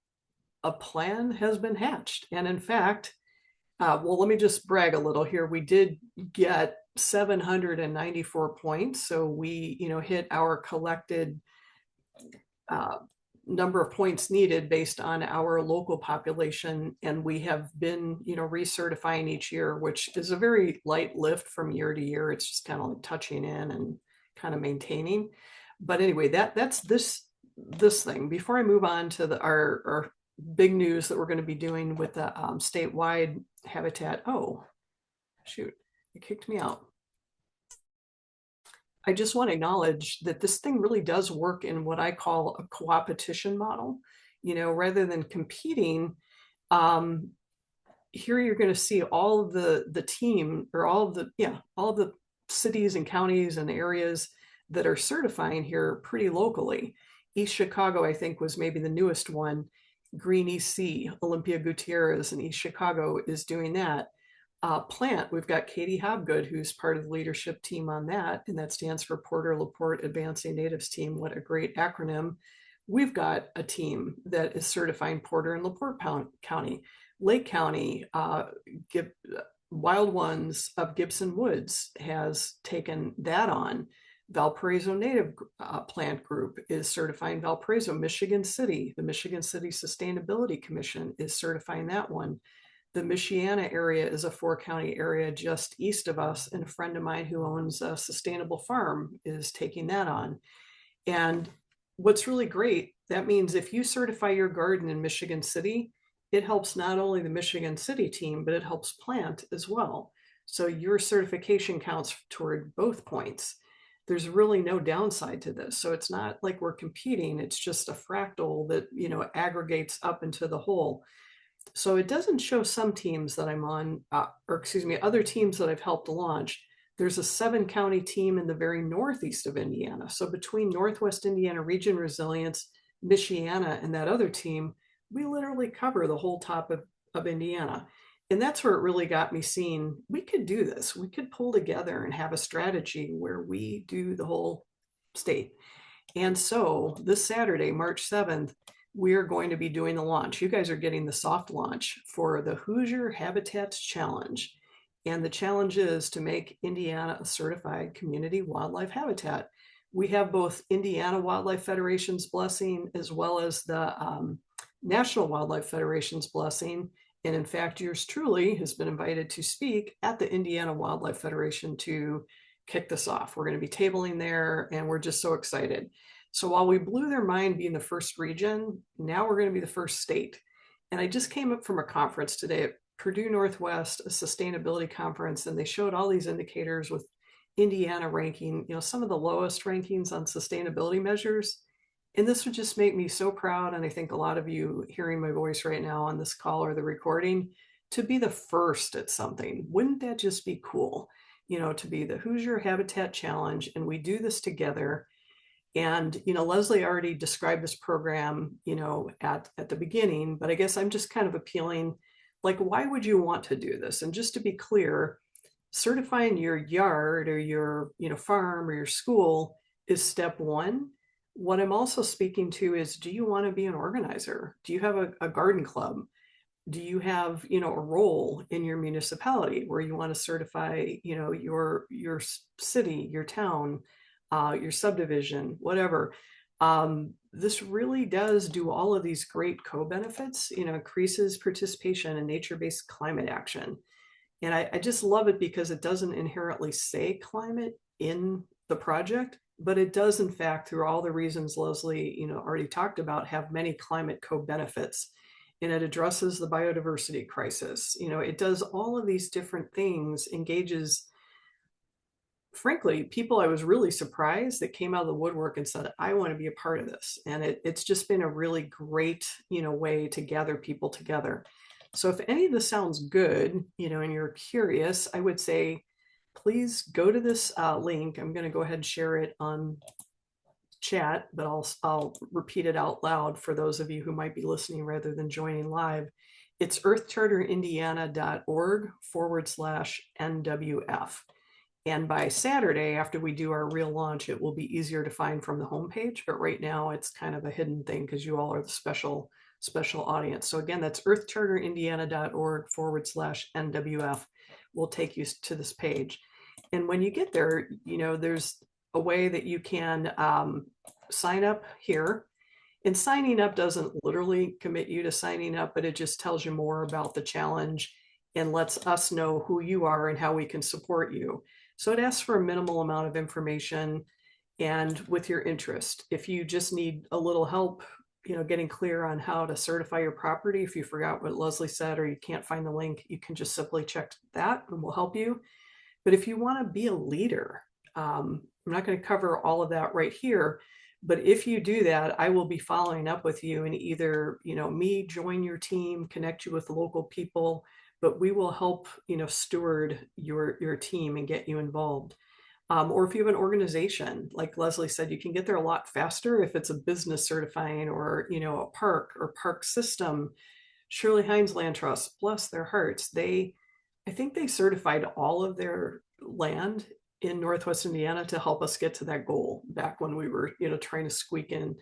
[SPEAKER 4] a plan has been hatched. And in fact, well, let me just brag a little here. We did get 794 points. So we, hit our collected uh, number of points needed based on our local population. And we have been, recertifying each year, which is a very light lift from year to year. It's just kind of like touching in and kind of maintaining. But anyway, that's this thing. Before I move on to our big news that we're going to be doing with the statewide habitat. Oh, shoot, it kicked me out. I just want to acknowledge that this thing really does work in what I call a co-opetition model. Rather than competing, here you're going to see all of the team, or all of the cities and counties and areas that are certifying here pretty locally. East Chicago, I think, was maybe the newest one. Green EC, Olympia Gutierrez in East Chicago is doing that. Plant, we've got Katie Hobgood, who's part of the leadership team on that, and that stands for Porter LaPorte Advancing Natives Team. What a great acronym. We've got a team that is certifying Porter and LaPorte County. Lake County, Wild Ones of Gibson Woods has taken that on. Valparaiso Native Plant Group is certifying Valparaiso. Michigan City, the Michigan City Sustainability Commission is certifying that one. The Michiana area is a 4-county area just east of us, and a friend of mine who owns a sustainable farm is taking that on. And what's really great, that means if you certify your garden in Michigan City, it helps not only the Michigan City team, but it helps Plant as well. So your certification counts toward both points. There's really no downside to this. So it's not like we're competing, it's just a fractal that, aggregates up into the whole. So it doesn't show some teams that I'm on, other teams that I've helped launch. There's a 7-county team in the very northeast of Indiana. So between Northwest Indiana Region Resilience, Michiana, and that other team, we literally cover the whole top of Indiana. And that's where it really got me seeing we could do this. We could pull together and have a strategy where we do the whole state. And so this Saturday, March 7th, we're going to be doing the launch. You guys are getting the soft launch for the Hoosier Habitats Challenge. And the challenge is to make Indiana a certified community wildlife habitat. We have both Indiana Wildlife Federation's blessing as well as the National Wildlife Federation's blessing. And in fact, yours truly has been invited to speak at the Indiana Wildlife Federation to kick this off. We're going to be tabling there, and we're just so excited. So while we blew their mind being the first region, now we're going to be the first state. And I just came up from a conference today at Purdue Northwest, a sustainability conference, and they showed all these indicators with Indiana ranking, some of the lowest rankings on sustainability measures. And this would just make me so proud. And I think a lot of you hearing my voice right now on this call or the recording, to be the first at something. Wouldn't that just be cool? To be the Hoosier Habitat Challenge, and we do this together. And, Leslie already described this program, at the beginning, but I guess I'm just kind of appealing, like, why would you want to do this? And just to be clear, certifying your yard or your, farm or your school is step one. What I'm also speaking to is, do you want to be an organizer? Do you have a garden club? Do you have, a role in your municipality where you want to certify, your city, your town, your subdivision, whatever? This really does do all of these great co-benefits, increases participation in nature-based climate action. And I just love it because it doesn't inherently say climate in the project, but it does, in fact, through all the reasons Leslie, already talked about, have many climate co-benefits. And it addresses the biodiversity crisis. It does all of these different things, engages, frankly, people I was really surprised that came out of the woodwork and said, I want to be a part of this. And it's just been a really great, way to gather people together. So if any of this sounds good, and you're curious, I would say, please go to this link. I'm going to go ahead and share it on chat, but I'll repeat it out loud for those of you who might be listening rather than joining live. It's earthcharterindiana.org/NWF. And by Saturday, after we do our real launch, it will be easier to find from the homepage. But right now, it's kind of a hidden thing because you all are the special audience. So again, that's earthcharterindiana.org/NWF. Will take you to this page. And when you get there, there's a way that you can sign up here. And signing up doesn't literally commit you to signing up, but it just tells you more about the challenge and lets us know who you are and how we can support you. So it asks for a minimal amount of information and with your interest. If you just need a little help, getting clear on how to certify your property, if you forgot what Leslie said or you can't find the link, you can just simply check that and we'll help you. But if you want to be a leader, I'm not going to cover all of that right here. But if you do that, I will be following up with you and either, me join your team, connect you with local people, but we will help, steward your team and get you involved. Or if you have an organization, like Leslie said, you can get there a lot faster if it's a business certifying or, a park or park system. Shirley Hines Land Trust, bless their hearts, I think they certified all of their land in Northwest Indiana to help us get to that goal back when we were, trying to squeak in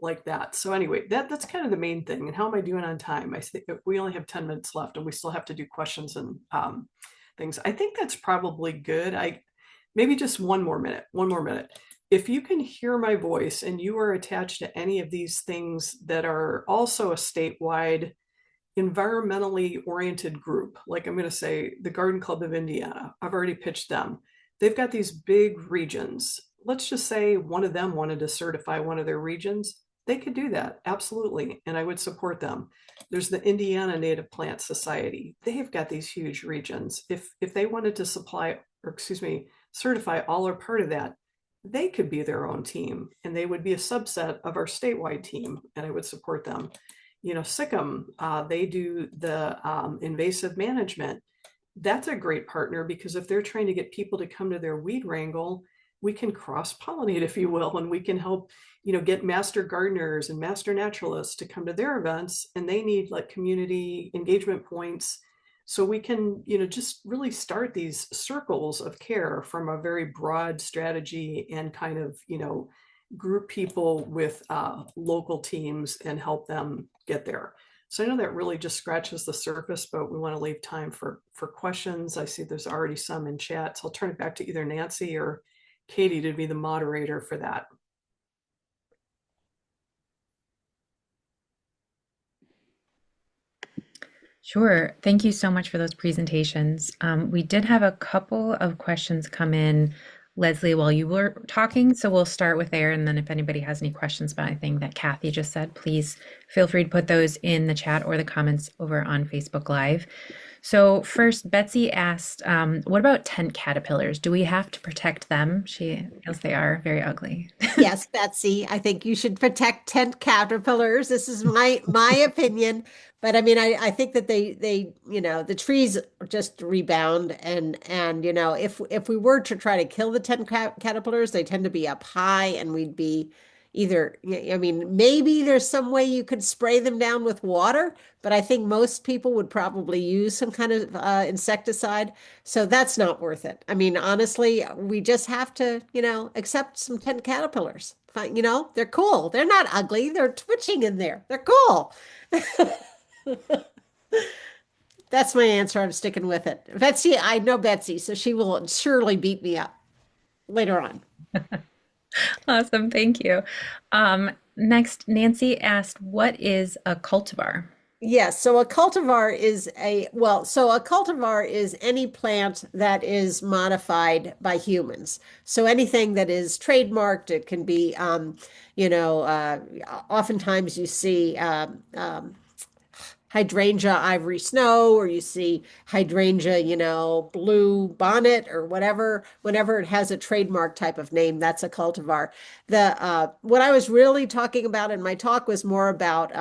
[SPEAKER 4] like that. So anyway, that's kind of the main thing. And how am I doing on time? I think we only have 10 minutes left and we still have to do questions and things. I think that's probably good. Maybe just one more minute. If you can hear my voice and you are attached to any of these things that are also a statewide environmentally oriented group, like I'm going to say the Garden Club of Indiana, I've already pitched them. They've got these big regions. Let's just say one of them wanted to certify one of their regions. They could do that, absolutely, and I would support them. There's the Indiana Native Plant Society. They've got these huge regions. If they wanted to certify all or part of that, they could be their own team, and they would be a subset of our statewide team, and I would support them. SICM, they do the invasive management. That's a great partner because if they're trying to get people to come to their weed wrangle, we can cross-pollinate, if you will, and we can help, get master gardeners and master naturalists to come to their events, and they need like community engagement points. So we can, just really start these circles of care from a very broad strategy and kind of, group people with local teams and help them get there. So I know that really just scratches the surface, but we want to leave time for questions. I see there's already some in chat, so I'll turn it back to either Nancy or Katie to be the moderator for that.
[SPEAKER 2] Sure. Thank you so much for those presentations. We did have a couple of questions come in, Leslie, while you were talking. So we'll start with there. And then if anybody has any questions about anything that Kathy just said, please feel free to put those in the chat or the comments over on Facebook Live. So first, Betsy asked, what about tent caterpillars? Do we have to protect them? She feels they are very ugly.
[SPEAKER 3] Yes, Betsy, I think you should protect tent caterpillars. This is my opinion, but I mean, I think that they the trees just rebound and if we were to try to kill the tent caterpillars, they tend to be up high, and we'd be either I mean, maybe there's some way you could spray them down with water, but I think most people would probably use some kind of insecticide. So that's not worth it. I mean, honestly, we just have to, accept some tent caterpillars. They're cool. They're not ugly. They're twitching in there. They're cool. That's my answer. I'm sticking with it. Betsy, I know Betsy, so she will surely beat me up later on.
[SPEAKER 2] Awesome. Thank you. Next, Nancy asked, what is a cultivar?
[SPEAKER 3] Yes, so a cultivar is a cultivar is any plant that is modified by humans. So anything that is trademarked, it can be, oftentimes you see hydrangea ivory snow, or you see hydrangea, blue bonnet or whatever. Whenever it has a trademark type of name, that's a cultivar. The what I was really talking about in my talk was more about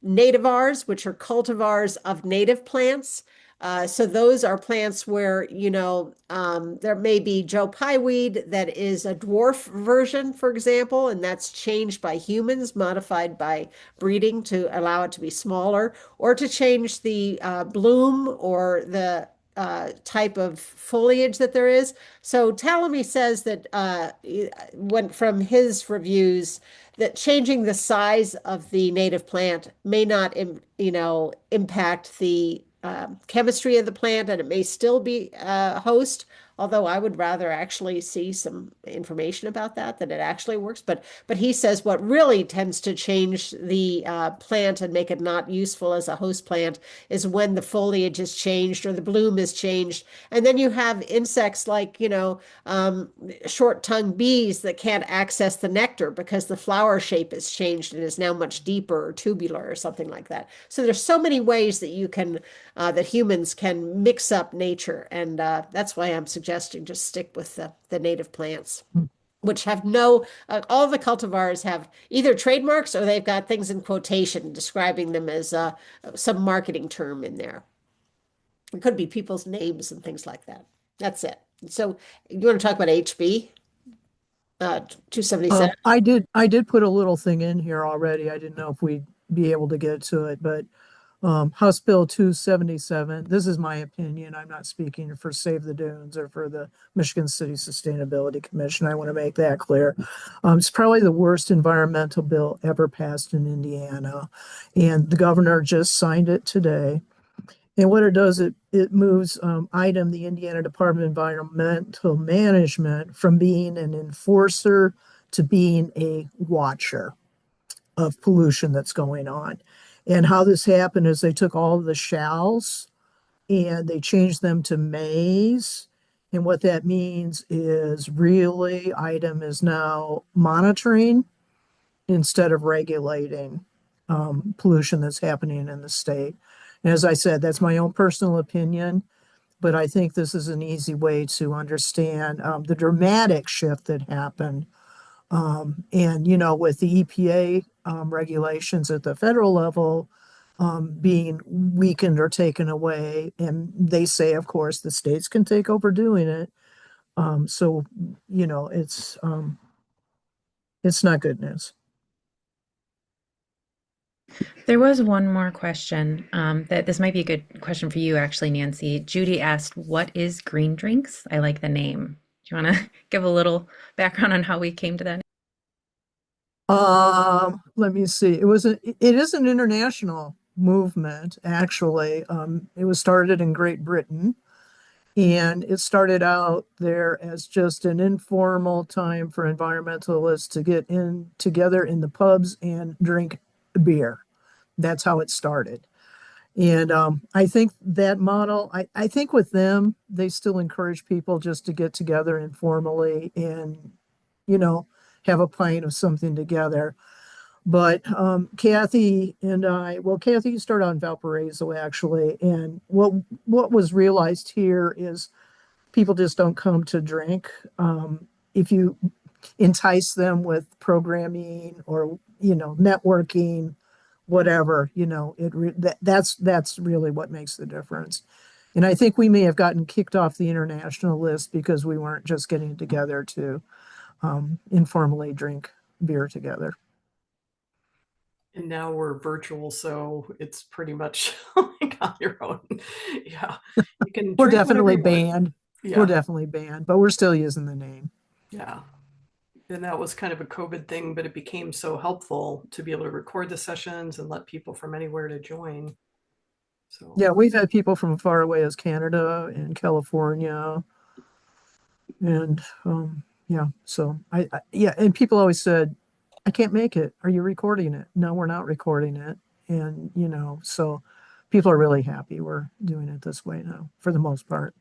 [SPEAKER 3] nativars, which are cultivars of native plants. So those are plants where, there may be Joe Pye weed that is a dwarf version, for example, and that's changed by humans, modified by breeding to allow it to be smaller, or to change the bloom or the type of foliage that there is. So Talamy says that went from his reviews that changing the size of the native plant may not, impact the chemistry of the plant, and it may still be a host. Although I would rather actually see some information about that it actually works. But he says what really tends to change the plant and make it not useful as a host plant is when the foliage is changed or the bloom is changed. And then you have insects like, short-tongued bees that can't access the nectar because the flower shape is changed and is now much deeper or tubular or something like that. So there's so many ways that that humans can mix up nature. And that's why I'm suggesting just stick with the native plants, which have all the cultivars have either trademarks or they've got things in quotation describing them as some marketing term in there. It could be people's names and things like that. That's it. So you want to talk about HB 277?
[SPEAKER 1] I did put a little thing in here already. I didn't know if we'd be able to get to it, but House Bill 277, this is my opinion. I'm not speaking for Save the Dunes or for the Michigan City Sustainability Commission. I want to make that clear. It's probably the worst environmental bill ever passed in Indiana, and the governor just signed it today. And what it does, it moves IDEM, the Indiana Department of Environmental Management, from being an enforcer to being a watcher of pollution that's going on. And how this happened is they took all of the shalls and they changed them to mays. And what that means is really IDEM is now monitoring instead of regulating pollution that's happening in the state. And as I said, that's my own personal opinion, but I think this is an easy way to understand the dramatic shift that happened. And, with the EPA regulations at the federal level being weakened or taken away, and they say, of course, the states can take over doing it. So, it's not good news.
[SPEAKER 2] There was one more question that this might be a good question for you, actually, Nancy. Judy asked, "What is Green Drinks?" I like the name. Do you want to give a little background on how we came to that?
[SPEAKER 1] Let me see. It is an international movement, actually. It was started in Great Britain, and it started out there as just an informal time for environmentalists to get in together in the pubs and drink beer. That's how it started. And I think that model, I think with them, they still encourage people just to get together informally and, you know, have a pint of something together. But Kathy and Kathy, you started on Valparaiso actually, and what was realized here is people just don't come to drink. If you entice them with programming or networking, whatever, that's really what makes the difference. And I think we may have gotten kicked off the international list because we weren't just getting together to informally drink beer together.
[SPEAKER 4] And now we're virtual, so it's pretty much like on your own. Yeah, you can
[SPEAKER 1] We're
[SPEAKER 4] drink whatever
[SPEAKER 1] definitely
[SPEAKER 4] you want.
[SPEAKER 1] banned. We're
[SPEAKER 4] Yeah,
[SPEAKER 1] definitely banned, but we're still using the name.
[SPEAKER 4] yeah. And that was kind of a COVID thing, but it became so helpful to be able to record the sessions and let people from anywhere to join. So,
[SPEAKER 1] Yeah, we've had people from far away as Canada and California, and yeah. So yeah, and people always said, "I can't make it. Are you recording it?" No, we're not recording it, and so people are really happy we're doing it this way now for the most part.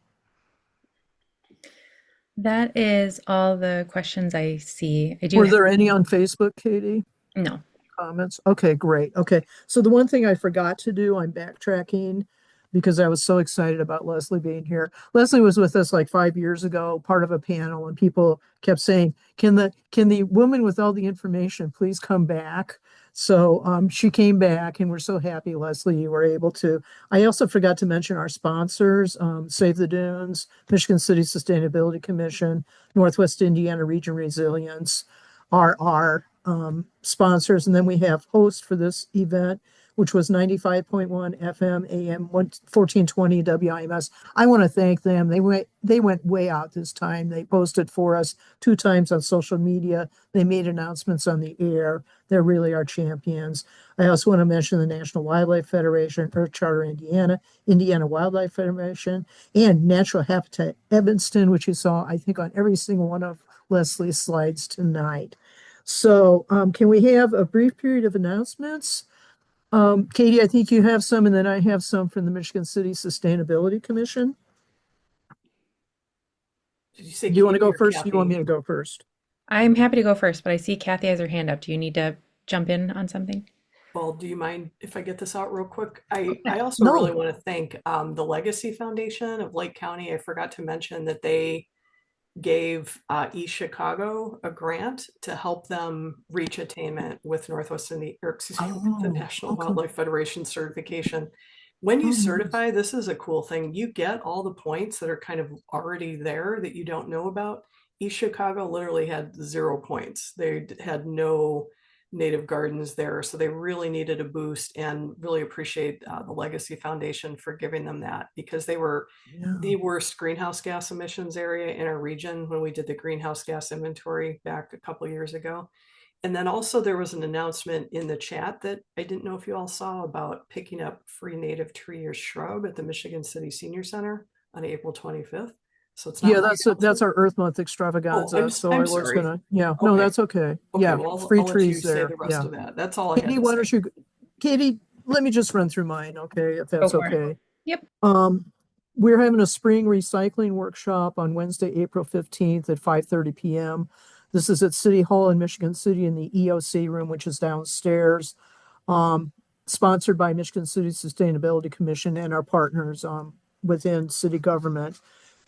[SPEAKER 2] That is all the questions I see. I do
[SPEAKER 1] Were
[SPEAKER 2] have,
[SPEAKER 1] there any on Facebook, Katie?
[SPEAKER 2] no.
[SPEAKER 1] Comments? Okay, great. Okay. So the one thing I forgot to do, I'm backtracking because I was so excited about Leslie being here. Leslie was with us like 5 years ago, part of a panel, and people kept saying, can the woman with all the information please come back? So she came back, and we're so happy, Leslie, you were able to. I also forgot to mention our sponsors, Save the Dunes, Michigan City Sustainability Commission, Northwest Indiana Region Resilience are our sponsors. And then we have host for this event, which was 95.1 FM AM 1420 WIMS. I want to thank them. They went way out this time. They posted for us 2 times on social media. They made announcements on the air. They're really our champions. I also want to mention the National Wildlife Federation, Earth Charter Indiana, Indiana Wildlife Federation, and Natural Habitat Evanston, which you saw, I think, on every single one of Leslie's slides tonight. So can we have a brief period of announcements? Katie, I think you have some, and then I have some from the Michigan City Sustainability Commission.
[SPEAKER 4] Did you say
[SPEAKER 1] Do you want to
[SPEAKER 4] Katie
[SPEAKER 1] go
[SPEAKER 4] or
[SPEAKER 1] first? Or do you want me
[SPEAKER 4] Kathy?
[SPEAKER 1] to go first?
[SPEAKER 2] I'm happy to go first, but I see Kathy has her hand up. Do you need to jump in on something?
[SPEAKER 4] Well, do you mind if I get this out real quick? I also really
[SPEAKER 1] No.
[SPEAKER 4] want to thank the Legacy Foundation of Lake County. I forgot to mention that they gave East Chicago a grant to help them reach attainment with Northwest Indiana, or excuse me, with the
[SPEAKER 1] Oh,
[SPEAKER 4] National
[SPEAKER 1] okay.
[SPEAKER 4] Wildlife Federation certification. When you
[SPEAKER 1] Oh, nice.
[SPEAKER 4] certify, this is a cool thing. You get all the points that are kind of already there that you don't know about. East Chicago literally had 0 points. They had no native gardens there, so they really needed a boost, and really appreciate the Legacy Foundation for giving them that, because they were
[SPEAKER 1] Yeah.
[SPEAKER 4] the worst greenhouse gas emissions area in our region when we did the greenhouse gas inventory back a couple years ago. And then also there was an announcement in the chat that I didn't know if you all saw, about picking up free native tree or shrub at the Michigan City Senior Center on April 25th. So it's not
[SPEAKER 1] Yeah,
[SPEAKER 4] my
[SPEAKER 1] that's
[SPEAKER 4] announcement.
[SPEAKER 1] our Earth Month
[SPEAKER 4] Oh,
[SPEAKER 1] extravaganza. So I
[SPEAKER 4] I'm
[SPEAKER 1] was
[SPEAKER 4] sorry.
[SPEAKER 1] gonna, yeah, no,
[SPEAKER 4] Okay.
[SPEAKER 1] that's okay.
[SPEAKER 4] Okay.
[SPEAKER 1] Yeah,
[SPEAKER 4] Well,
[SPEAKER 1] free
[SPEAKER 4] I'll let you
[SPEAKER 1] trees
[SPEAKER 4] say
[SPEAKER 1] there.
[SPEAKER 4] the rest
[SPEAKER 1] Yeah.
[SPEAKER 4] of that. That's all I had
[SPEAKER 1] Katie,
[SPEAKER 4] to
[SPEAKER 1] why
[SPEAKER 4] say.
[SPEAKER 1] don't you, Katie, let me just run through mine, okay, if
[SPEAKER 2] Go
[SPEAKER 1] that's
[SPEAKER 2] for it.
[SPEAKER 1] okay.
[SPEAKER 2] Yep.
[SPEAKER 1] Um, we're having a spring recycling workshop on Wednesday, April 15th at 5:30 p.m. This is at City Hall in Michigan City in the EOC room, which is downstairs. Um, Sponsored by Michigan City Sustainability Commission and our partners within city government.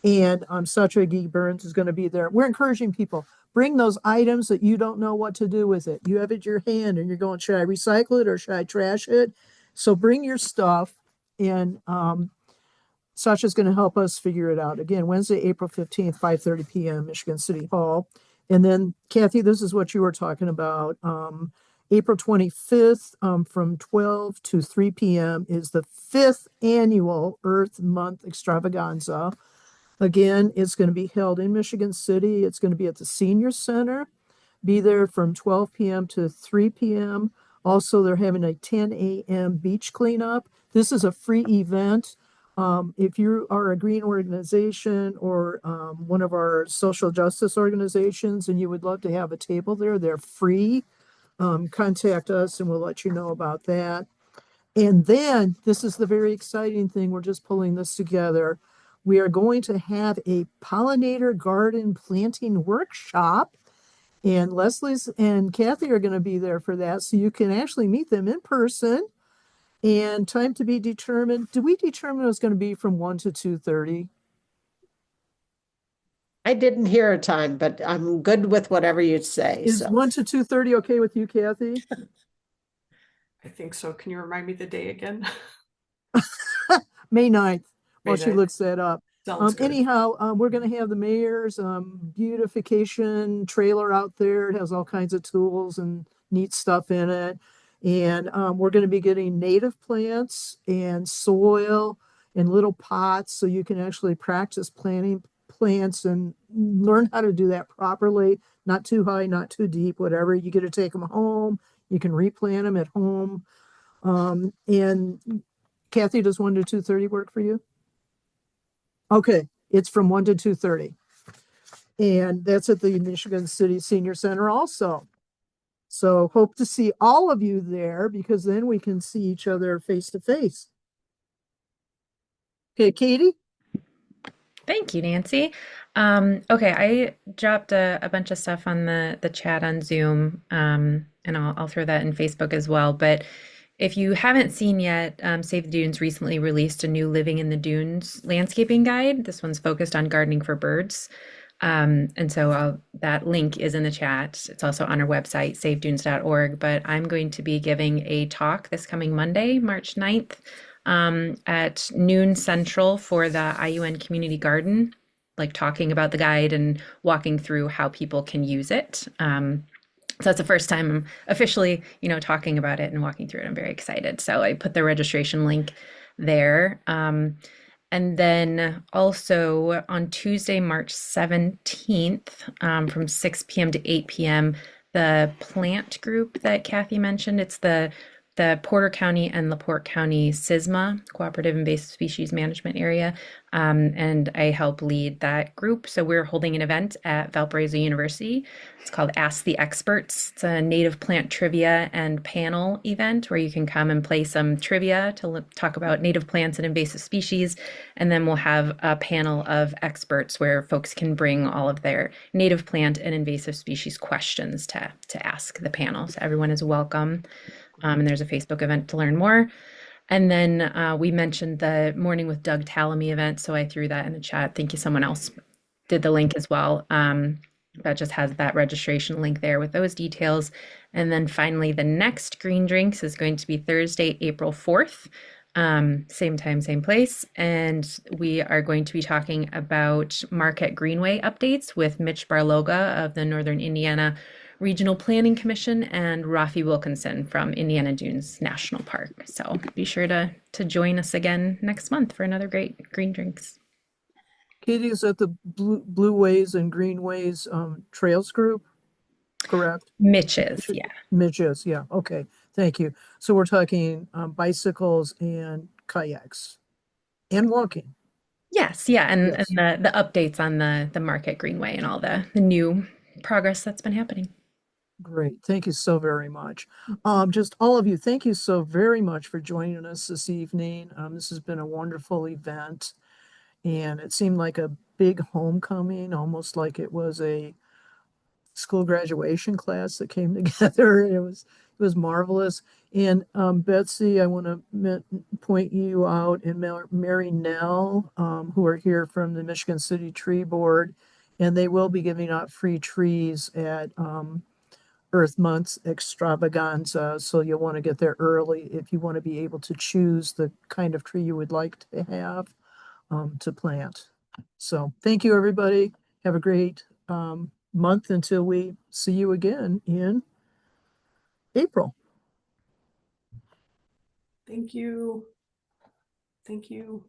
[SPEAKER 1] And Satra Gee Burns is going to be there. We're encouraging people, bring those items that you don't know what to do with it. You have it in your hand and you're going, should I recycle it or should I trash it? So bring your stuff, and Sasha's going to help us figure it out. Again, Wednesday, April 15th, 5:30 p.m., Michigan City Hall. And then, Kathy, this is what you were talking about. April 25th, from 12 to 3 p.m. is the 5th annual Earth Month extravaganza. Again, it's going to be held in Michigan City. It's going to be at the Senior Center. Be there from 12 p.m. to 3 p.m. Also, they're having a 10 a.m. beach cleanup. This is a free event. If you are a green organization or one of our social justice organizations and you would love to have a table there, they're free. Contact us and we'll let you know about that. And then this is the very exciting thing. We're just pulling this together. We are going to have a pollinator garden planting workshop, and Leslie's and Kathy are going to be there for that. So you can actually meet them in person, and time to be determined. Do we determine it was going to be from 1 to 2:30?
[SPEAKER 3] I didn't hear a time, but I'm good with whatever you say.
[SPEAKER 1] Is
[SPEAKER 3] So
[SPEAKER 1] 1 to 2:30 okay with you, Kathy?
[SPEAKER 4] I think so. Can you remind me the day again?
[SPEAKER 1] May 9th, while
[SPEAKER 4] May
[SPEAKER 1] she
[SPEAKER 4] 9th.
[SPEAKER 1] looks that up.
[SPEAKER 4] Sounds good.
[SPEAKER 1] Anyhow, we're going to have the mayor's beautification trailer out there. It has all kinds of tools and neat stuff in it. And we're going to be getting native plants and soil in little pots so you can actually practice planting plants and learn how to do that properly. Not too high, not too deep, whatever. You get to take them home. You can replant them at home. And Kathy, does 1 to 2:30 work for you? Okay, it's from 1 to 2:30. And that's at the Michigan City Senior Center also. So hope to see all of you there, because then we can see each other face to face. Okay, Katie?
[SPEAKER 2] Thank you, Nancy. Okay, I dropped a bunch of stuff on the chat on Zoom, and I'll throw that in Facebook as well. But if you haven't seen yet, Save the Dunes recently released a new Living in the Dunes landscaping guide. This one's focused on gardening for birds. And so that link is in the chat. It's also on our website, savedunes.org. But I'm going to be giving a talk this coming Monday, March 9th, at noon Central for the IUN Community Garden, like talking about the guide and walking through how people can use it. So that's the first time I'm officially, talking about it and walking through it. I'm very excited. So I put the registration link there. And then also on Tuesday, March 17th, from 6 p.m. to 8 p.m., the plant group that Kathy mentioned, it's the Porter County and LaPorte County SISMA, Cooperative Invasive Species Management Area, and I help lead that group. So we're holding an event at Valparaiso University. It's called Ask the Experts. It's a native plant trivia and panel event where you can come and play some trivia to talk about native plants and invasive species. And then we'll have a panel of experts where folks can bring all of their native plant and invasive species questions to ask the panel. So everyone is welcome. And there's a Facebook event to learn more. And then we mentioned the Morning with Doug Tallamy event, so I threw that in the chat. Thank you. Someone else did the link as well. That just has that registration link there with those details. And then finally, the next Green Drinks is going to be Thursday, April 4th. Same time, same place. And we are going to be talking about Marquette Greenway updates with Mitch Barloga of the Northern Indiana Regional Planning Commission and Rafi Wilkinson from Indiana Dunes National Park. So be sure to join us again next month for another great Green Drinks.
[SPEAKER 1] Katie, is that the Blue Ways and Greenways Trails group? Correct?
[SPEAKER 2] Mitch's, yeah.
[SPEAKER 1] Midges, yeah. Okay, thank you. So we're talking bicycles and kayaks and walking.
[SPEAKER 2] Yes, yeah, and
[SPEAKER 1] Yes.
[SPEAKER 2] the updates on the Market Greenway and all the new progress that's been happening.
[SPEAKER 1] Great. Thank you so very much. Just all of you, thank you so very much for joining us this evening. This has been a wonderful event, and it seemed like a big homecoming, almost like it was a school graduation class that came together. It was marvelous. And Betsy, I want to point you out, and Mary Nell, who are here from the Michigan City Tree Board, and they will be giving out free trees at Earth Month extravaganza. So you'll want to get there early if you want to be able to choose the kind of tree you would like to have to plant. So thank you, everybody. Have a great month until we see you again in April.
[SPEAKER 4] Thank you. Thank you.